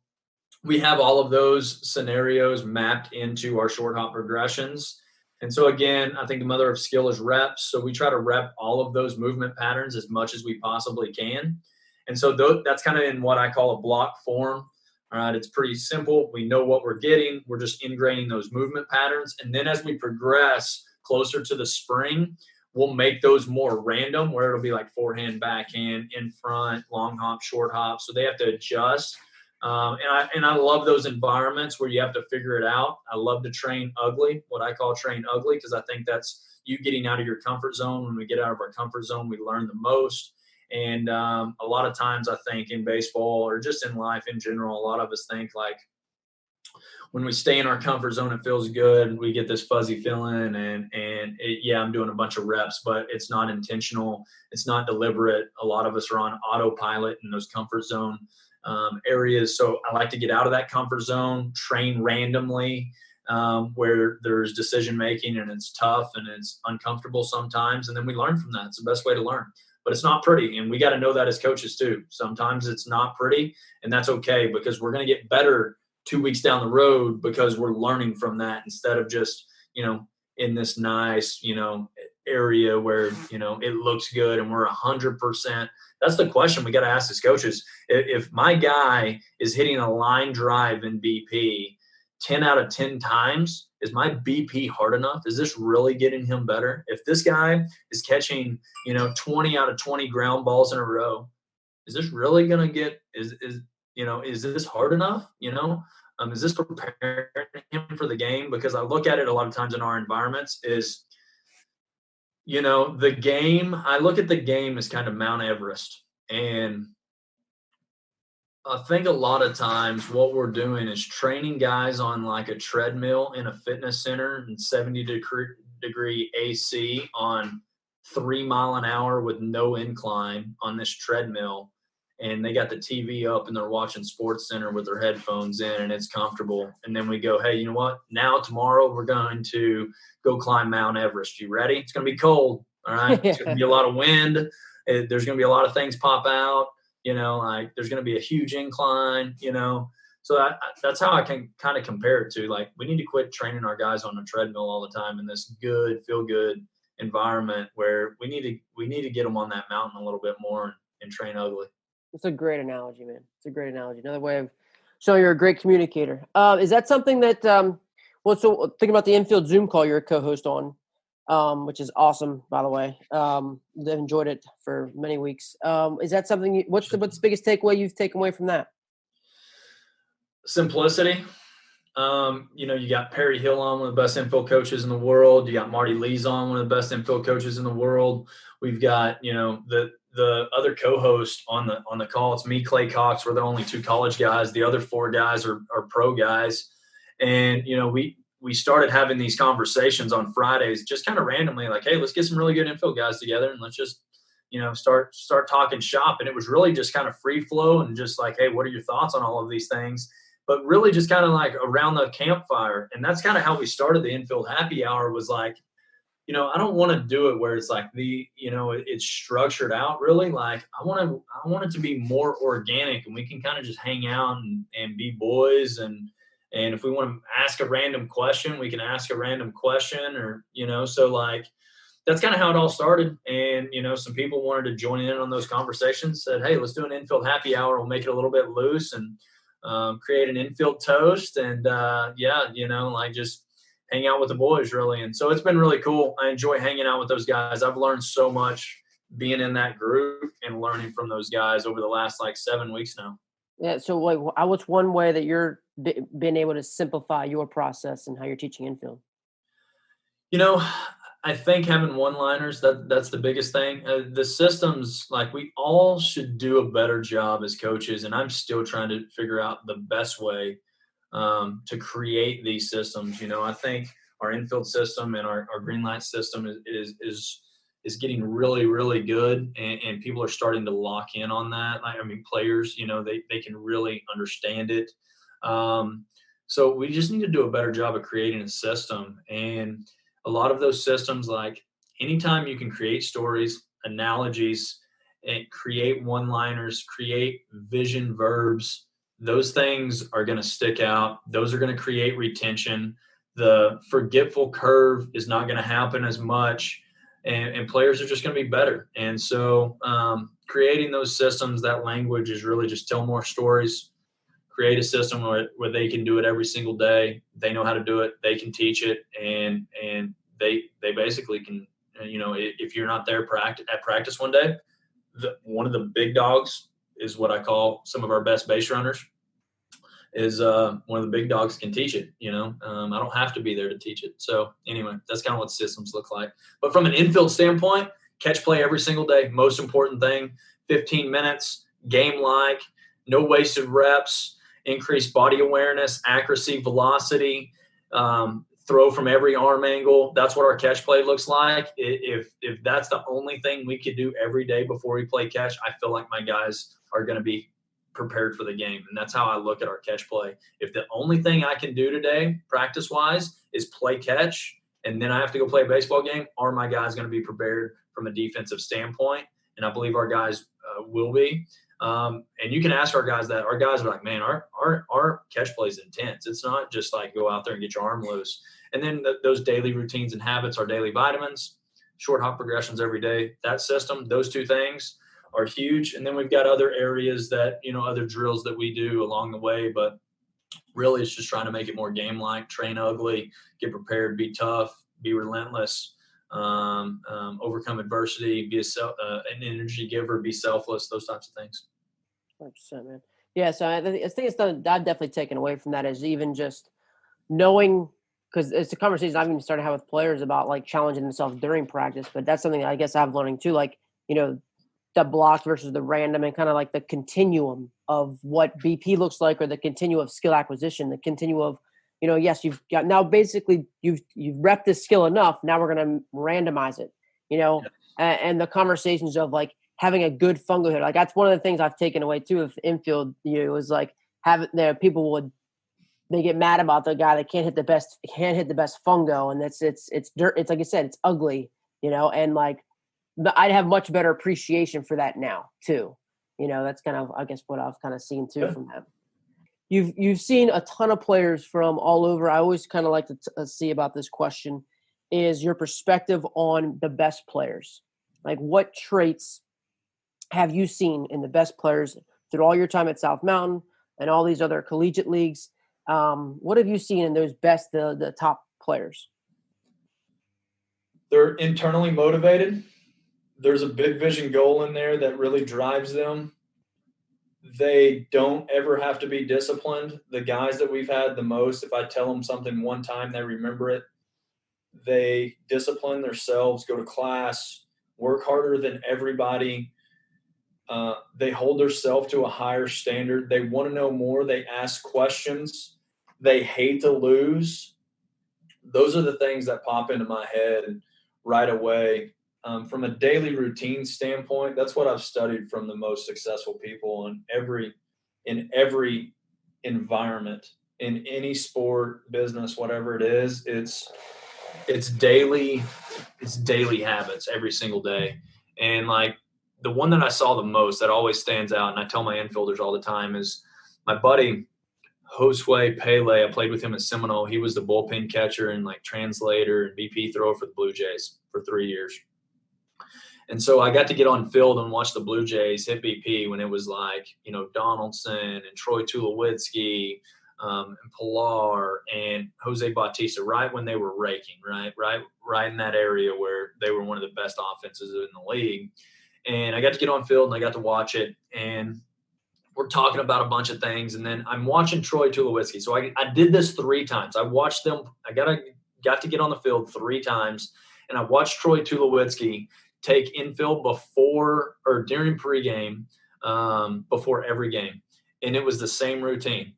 [SPEAKER 2] we have all of those scenarios mapped into our short hop progressions. And so again, I think the mother of skill is reps. So we try to rep all of those movement patterns as much as we possibly can. And so that's kind of in what I call a block form. All right, it's pretty simple. We know what we're getting. We're just ingraining those movement patterns. And then as we progress closer to the spring, we'll make those more random where it'll be like forehand, backhand, in front, long hop, short hop. So they have to adjust. And I love those environments where you have to figure it out. I love to train ugly, what I call train ugly, because I think that's, you getting out of your comfort zone. When we get out of our comfort zone, we learn the most. And a lot of times I think in baseball or just in life in general, a lot of us think like when we stay in our comfort zone, it feels good. We get this fuzzy feeling yeah, I'm doing a bunch of reps, but it's not intentional. It's not deliberate. A lot of us are on autopilot in those comfort zone areas. So I like to get out of that comfort zone, train randomly, where there's decision making and it's tough and it's uncomfortable sometimes. And then we learn from that. It's the best way to learn. But it's not pretty. And we got to know that as coaches too. Sometimes it's not pretty, and that's okay, because we're going to get better 2 weeks down the road because we're learning from that instead of just, in this nice, area where, it looks good and we're 100%. That's the question we got to ask as coaches. If my guy is hitting a line drive in BP 10 out of 10 times, is my BP hard enough? Is this really getting him better? If this guy is catching, 20 out of 20 ground balls in a row, is this really going to get, is this hard enough? Is this preparing him for the game? Because I look at it a lot of times in our environments is, the game, I look at the game as kind of Mount Everest. And I think a lot of times what we're doing is training guys on like a treadmill in a fitness center and 70-degree AC on 3 mile an hour with no incline on this treadmill. And they got the TV up and they're watching Sports Center with their headphones in and it's comfortable. And then we go, hey, you know what? Now, tomorrow, we're going to go climb Mount Everest. You ready? It's going to be cold. All right. It's going to be a lot of wind. There's going to be a lot of things pop out. Like there's going to be a huge incline, So that's how I can kind of compare it to, like, we need to quit training our guys on a treadmill all the time in this good, feel good environment where we need to get them on that mountain a little bit more and train ugly.
[SPEAKER 1] It's a great analogy, man. It's a great analogy. Another way of showing you're a great communicator. Is that something that, so thinking about the Infield Zoom call you're a co-host on, which is awesome, by the way. I've enjoyed it for many weeks. Is that something, what's the biggest takeaway you've taken away from that?
[SPEAKER 2] Simplicity. You got Perry Hill on, one of the best infield coaches in the world. You got Marty Lees on, one of the best infield coaches in the world. We've got, the other co-host on the call. It's me, Clay Cox. We're the only 2 college guys. The other 4 guys are pro guys. And, we started having these conversations on Fridays, just kind of randomly, like, hey, let's get some really good infield guys together and let's just, start talking shop. And it was really just kind of free flow and just like, hey, what are your thoughts on all of these things? But really just kind of like around the campfire. And that's kind of how we started the Infield Happy Hour, was like, I don't want to do it where it's like it's structured out really. Like I want it to be more organic, and we can kind of just hang out and be boys. And if we want to ask a random question, we can ask a random question, or, so like, that's kind of how it all started. And, some people wanted to join in on those conversations, said, hey, let's do an Infield Happy Hour. We'll make it a little bit loose and create an infield toast. And like just hang out with the boys really. And so it's been really cool. I enjoy hanging out with those guys. I've learned so much being in that group and learning from those guys over the last like 7 weeks now.
[SPEAKER 1] Yeah. So like, what's one way that you're been able to simplify your process and how you're teaching infield?
[SPEAKER 2] I think having one-liners, that's the biggest thing. The systems, like, we all should do a better job as coaches, and I'm still trying to figure out the best way to create these systems. I think our infield system and our green light system is getting really, really good, and people are starting to lock in on that. Players, they can really understand it. So we just need to do a better job of creating a system. And a lot of those systems, like anytime you can create stories, analogies, and create one-liners, create vision verbs, those things are going to stick out. Those are going to create retention. The forgetful curve is not going to happen as much, and players are just going to be better. And so creating those systems, that language is really just tell more stories, create a system where they can do it every single day. They know how to do it. They can teach it, and they basically can, if you're not there at practice one day, one of the big dogs is what I call some of our best base runners. one of the big dogs can teach it. I don't have to be there to teach it. So anyway, that's kind of what systems look like. But from an infield standpoint, catch play every single day. Most important thing, 15 minutes, game-like, no wasted reps, increased body awareness, accuracy, velocity, throw from every arm angle. That's what our catch play looks like. If that's the only thing we could do every day before we play catch, I feel like my guys are going to be prepared for the game. And that's how I look at our catch play. If the only thing I can do today, practice-wise, is play catch, and then I have to go play a baseball game, are my guys going to be prepared from a defensive standpoint? And I believe our guys will be. And you can ask our guys that. Our guys are like, man, our catch play is intense. It's not just like go out there and get your arm loose. And then those daily routines and habits, our daily vitamins, short hop progressions every day, that system, those two things are huge. And then we've got other areas that, other drills that we do along the way. But really, it's just trying to make it more game-like, train ugly, get prepared, be tough, be relentless, overcome adversity, be an energy giver, be selfless, those types of things.
[SPEAKER 1] 100%, man. Yeah, so I think it's I've definitely taken away from that is even just knowing, because it's a conversation I've even started to have with players about like challenging themselves during practice. But that's something I guess I'm learning too, like, the block versus the random and kind of like the continuum of what BP looks like, or the continuum of skill acquisition, the continuum of, yes, you've got now basically you've repped this skill enough. Now we're going to randomize it, and the conversations of like having a good fungo hit. Like that's one of the things I've taken away too of infield. Was like having there people they get mad about the guy that can't hit the best fungo, and it's dirt. It's like I said, it's ugly, and like I'd have much better appreciation for that now too. That's kind of I guess what I've kind of seen too from them. You've seen a ton of players from all over. I always kind of like to see about this question is your perspective on the best players. Like what traits have you seen in the best players through all your time at South Mountain and all these other collegiate leagues? What have you seen in those best, the top players?
[SPEAKER 2] They're internally motivated. There's a big vision goal in there that really drives them. They don't ever have to be disciplined. The guys that we've had the most, if I tell them something one time, they remember it. They discipline themselves, go to class, work harder than everybody. They hold themselves to a higher standard. They want to know more. They ask questions. They hate to lose. Those are the things that pop into my head right away. From a daily routine standpoint, that's what I've studied from the most successful people in every environment, in any sport, business, whatever it is. It's daily habits every single day. And like the one that I saw the most that always stands out, and I tell my infielders all the time, is my buddy Josue Pele. I played with him at Seminole. He was the bullpen catcher and like translator and BP thrower for the Blue Jays for 3 years. And so I got to get on field and watch the Blue Jays hit BP when it was like, Donaldson and Troy Tulowitzki and Pilar and Jose Bautista, right when they were raking, right in that area where they were one of the best offenses in the league. And I got to get on field and I got to watch it. And we're talking about a bunch of things. And then I'm watching Troy Tulowitzki. So I did this 3 times. I watched them. I got to get on the field 3 times. And I watched Troy Tulowitzki take infield before or during pregame, before every game. And it was the same routine.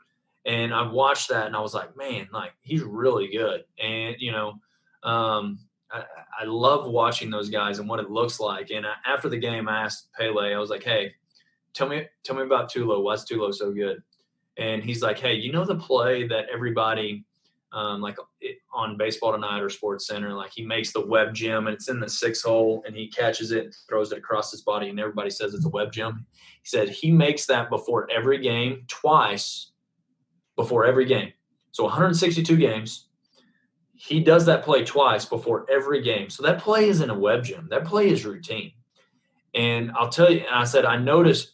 [SPEAKER 2] And I watched that and I was like, man, like he's really good. And, I love watching those guys and what it looks like. And after the game, I asked Pele, I was like, hey, tell me about Tulo. Why's Tulo so good? And he's like, hey, the play that everybody on Baseball Tonight or Sports Center, like he makes the web gem and it's in the 6 hole and he catches it, throws it across his body, and everybody says it's a web gem. He said he makes that before every game, twice before every game. So 162 games. He does that play twice before every game. So that play isn't a web gem. That play is routine. And I'll tell you, and I said, I noticed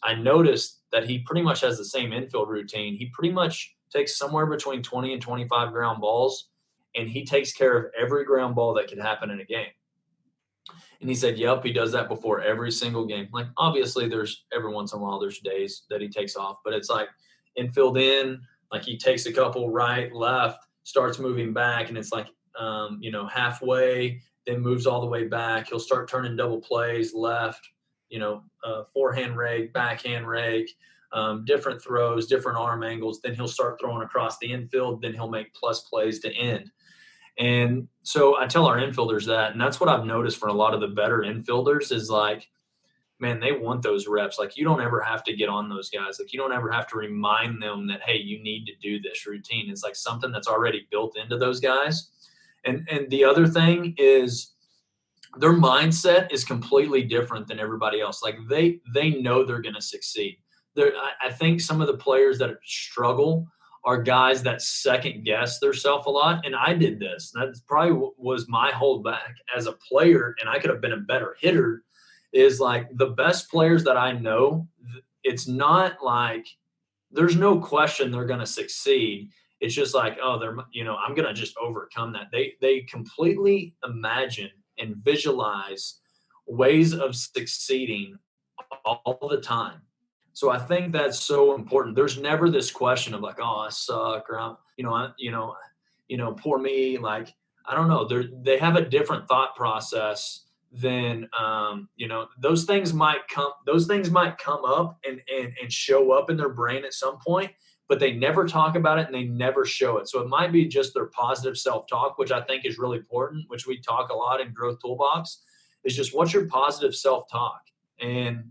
[SPEAKER 2] that he pretty much has the same infield routine. He pretty much takes somewhere between 20 and 25 ground balls, and he takes care of every ground ball that could happen in a game. And he said, yep, he does that before every single game. Like, obviously, there's every once in a while, there's days that he takes off, but it's like infield in, Like he takes a couple right, left, starts moving back, and it's like, halfway, then moves all the way back. He'll start turning double plays, left, forehand rake, backhand rake, different throws, different arm angles. Then he'll start throwing across the infield. Then he'll make plus plays to end. And so I tell our infielders that, and that's what I've noticed for a lot of the better infielders is like, man, they want those reps. Like you don't ever have to get on those guys. Like you don't ever have to remind them that, hey, you need to do this routine. It's like something that's already built into those guys. And the other thing is their mindset is completely different than everybody else. Like they know they're going to succeed. I think some of the players that struggle are guys that second guess themselves a lot. And I did this. That's probably was my holdback as a player. And I could have been a better hitter is like the best players that I know. It's not like there's no question they're going to succeed. It's just like, oh, I'm going to just overcome that. They completely imagine and visualize ways of succeeding all the time. So I think that's so important. There's never this question of like, oh, I suck, or poor me. Like, I don't know. They have a different thought process than, those things might come up and show up in their brain at some point, but they never talk about it and they never show it. So it might be just their positive self-talk, which I think is really important, which we talk a lot in Growth Toolbox, is just what's your positive self-talk? And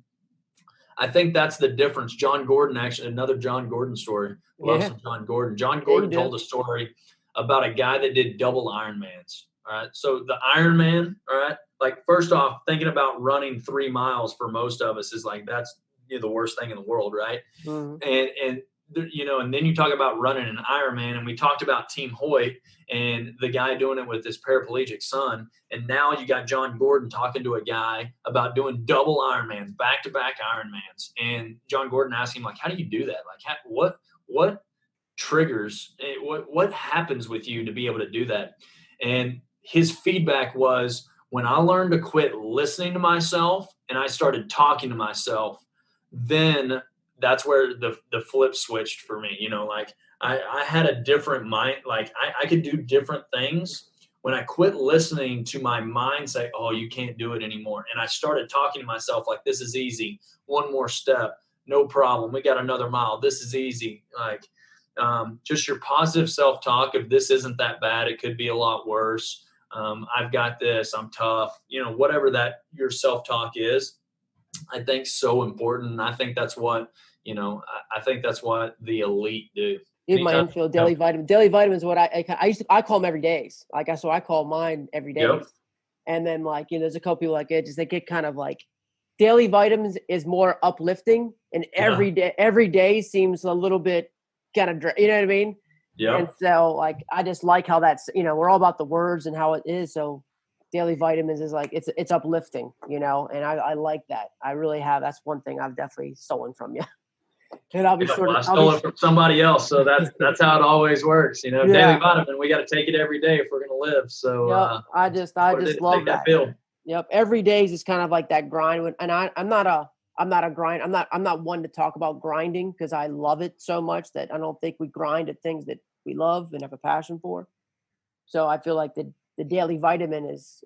[SPEAKER 2] I think that's the difference. John Gordon, actually, another John Gordon story. Love some John Gordon. John Gordon told a story about a guy that did double Ironmans. All right. So the Ironman, all right, like first off, thinking about running 3 miles for most of us is like, that's the worst thing in the world. Right.
[SPEAKER 1] Mm-hmm.
[SPEAKER 2] And then you talk about running an Ironman, and we talked about Team Hoyt and the guy doing it with his paraplegic son. And now you got John Gordon talking to a guy about doing double Ironmans, back-to-back Ironmans. And John Gordon asked him, like, how do you do that? Like, what triggers, what happens with you to be able to do that? And his feedback was, when I learned to quit listening to myself and I started talking to myself, then that's where the flip switched for me. Like I had a different mind. Like I could do different things when I quit listening to my mind say, oh, you can't do it anymore. And I started talking to myself like, this is easy. One more step. No problem. We got another mile. This is easy. Like just your positive self-talk. If this isn't that bad, it could be a lot worse. I've got this. I'm tough. Whatever that your self-talk is, I think so important. And I think that's what, I think that's what the elite do.
[SPEAKER 1] Even my Infield daily vitamin. Daily vitamins, what I call them every days. So I call mine every day.
[SPEAKER 2] Yep.
[SPEAKER 1] And then there's a couple people like it, just they get kind of like daily vitamins is more uplifting, and every day seems a little bit kind of, you know what I mean?
[SPEAKER 2] Yeah.
[SPEAKER 1] And so I just like how that's, we're all about the words and how it is. So daily vitamins is like, it's uplifting, and I like that. I really have. That's one thing I've definitely stolen from you. And I'll be
[SPEAKER 2] I stole it from somebody else. So that's how it always works. Daily vitamin, we got to take it every day if we're going to live. So
[SPEAKER 1] I just love that. Yep. Every day is just kind of like that grind. And I'm not a grind. I'm not one to talk about grinding because I love it so much that I don't think we grind at things that we love and have a passion for. So I feel like the daily vitamin it's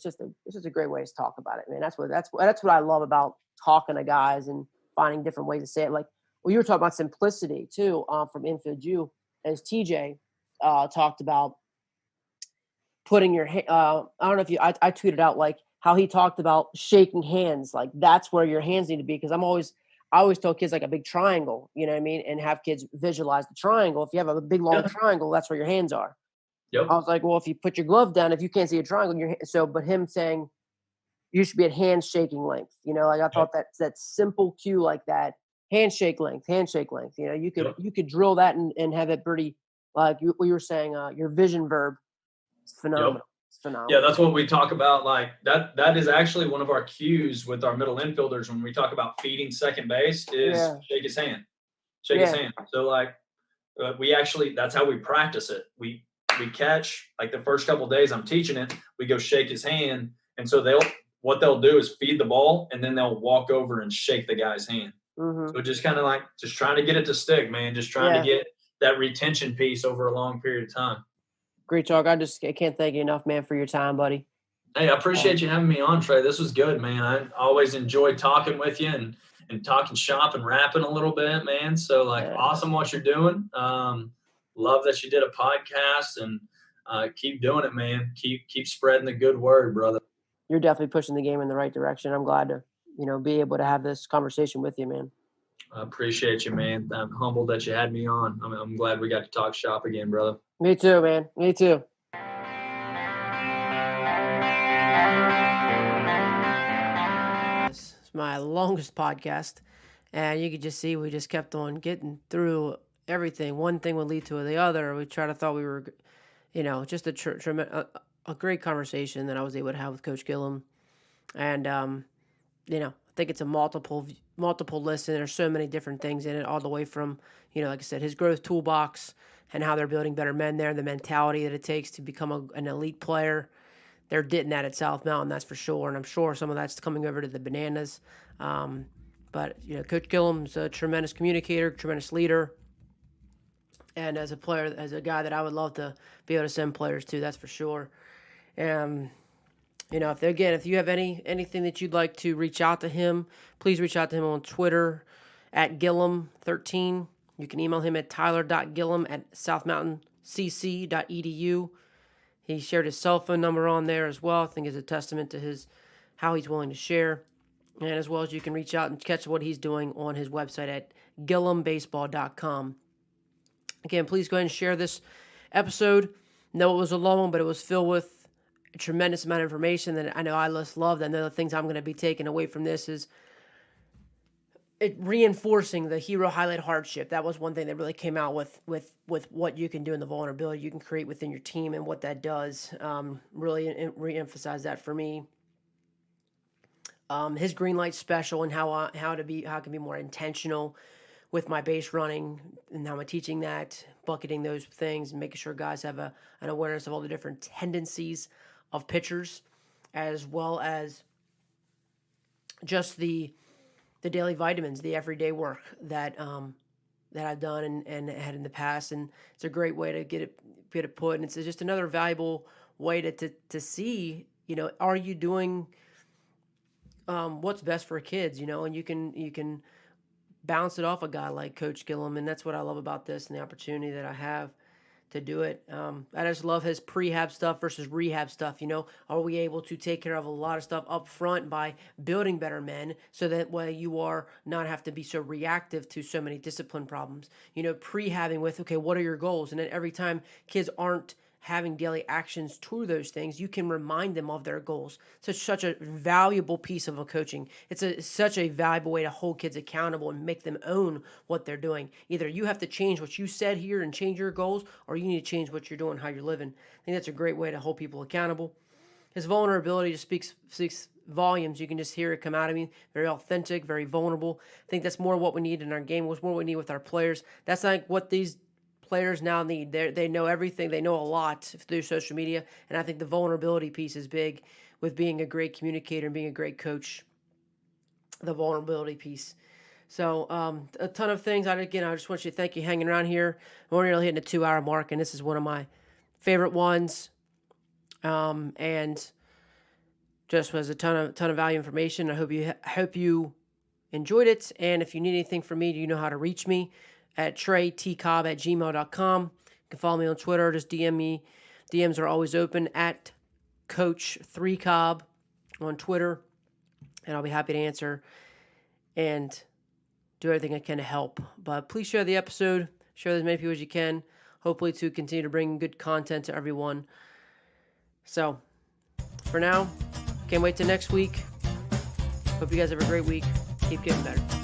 [SPEAKER 1] just a great way to talk about it, man. That's what I love about talking to guys and finding different ways to say it. Like, well, you were talking about simplicity too, from Infield U, as TJ talked about putting your hand. I don't know if I tweeted out like how he talked about shaking hands. Like that's where your hands need to be. Because I always tell kids like a big triangle, you know what I mean? And have kids visualize the triangle. If you have a big long triangle, that's where your hands are.
[SPEAKER 2] Yep.
[SPEAKER 1] I was like, well, if you put your glove down, if you can't see a triangle, but him saying you should be at hand shaking length, I thought that simple cue like that, handshake length, you could drill that and have it pretty, like what you were saying, your vision verb. It's phenomenal.
[SPEAKER 2] Yep.
[SPEAKER 1] It's phenomenal.
[SPEAKER 2] Yeah, that's what we talk about. Like that is actually one of our cues with our middle infielders when we talk about feeding second base is shake his hand. His hand. So like we actually, that's how we practice it. We catch, like the first couple of days I'm teaching it, we go shake his hand. And so what they'll do is feed the ball and then they'll walk over and shake the guy's hand.
[SPEAKER 1] Mm-hmm.
[SPEAKER 2] So just kind of like, just trying to get it to stick, man. Just trying to get that retention piece over a long period of time.
[SPEAKER 1] Great talk. I can't thank you enough, man, for your time, buddy.
[SPEAKER 2] Hey, I appreciate you having me on, Trey. This was good, man. I always enjoy talking with you and talking shop and rapping a little bit, man. So awesome what you're doing. Love that you did a podcast, and keep doing it, man. Keep spreading the good word, brother.
[SPEAKER 1] You're definitely pushing the game in the right direction. I'm glad to, be able to have this conversation with you, man.
[SPEAKER 2] I appreciate you, man. I'm humbled that you had me on. I'm glad we got to talk shop again, brother.
[SPEAKER 1] Me too, man. Me too. This is my longest podcast, and you could just see we just kept on getting through everything. One thing would lead to the other. We thought we were, just a great conversation that I was able to have with Coach Gillum, and I think it's a multiple listen. There's so many different things in it, all the way from, like I said, his growth toolbox and how they're building better men there, the mentality that it takes to become an elite player. They're getting that at South Mountain, that's for sure, and I'm sure some of that's coming over to the Bananas. But Coach Gillum's a tremendous communicator, tremendous leader, and as a player, as a guy that I would love to be able to send players to, that's for sure. If you have anything that you'd like to reach out to him, please reach out to him on Twitter at Gillum13. You can email him at tyler.gillum@southmountaincc.edu. He shared his cell phone number on there as well. I think is a testament to how he's willing to share. And as well as you can reach out and catch what he's doing on his website at GillumBaseball.com. Again, please go ahead and share this episode. No, it was a long one, but it was filled with a tremendous amount of information that I know I just loved. I know the things I'm going to be taking away from this is it reinforcing the hero highlight hardship. That was one thing that really came out with what you can do in the vulnerability you can create within your team and what that does. Really re-emphasize that for me. His green light special and how I can be more intentional with my base running and how I'm teaching that, bucketing those things and making sure guys have an awareness of all the different tendencies of pitchers, as well as just the daily vitamins, the everyday work that I've done and had in the past. And it's a great way to get it put. And it's just another valuable way to see, are you doing what's best for kids, and you can bounce it off a guy like Coach Gillum. And that's what I love about this and the opportunity that I have to do it. I just love his prehab stuff versus rehab stuff. Are we able to take care of a lot of stuff up front by building better men so that way you are not have to be so reactive to so many discipline problems? Prehabbing with, okay, what are your goals? And then every time kids aren't having daily actions to those things, you can remind them of their goals. Such a valuable piece of a coaching. It's such a valuable way to hold kids accountable and make them own what they're doing. Either you have to change what you said here and change your goals, or you need to change what you're doing, how you're living. I think that's a great way to hold people accountable. His vulnerability just speaks volumes. You can just hear it come out of me. Very authentic, very vulnerable. I think that's more what we need in our game. What's more what we need with our players. That's like what these players now need. They know everything. They know a lot through social media, and I think the vulnerability piece is big with being a great communicator and being a great coach. The vulnerability piece. So a ton of things. I just want you to thank you hanging around here. We're nearly hitting the 2-hour mark, and this is one of my favorite ones. And just was a ton of value information. I hope you enjoyed it. And if you need anything from me, you know how to reach me at treytcobb@gmail.com. You can follow me on Twitter. Just DM me. DMs are always open at Coach3Cobb on Twitter, and I'll be happy to answer and do everything I can to help. But please share the episode. Share as many people as you can. Hopefully to continue to bring good content to everyone. So for now, can't wait till next week. Hope you guys have a great week. Keep getting better.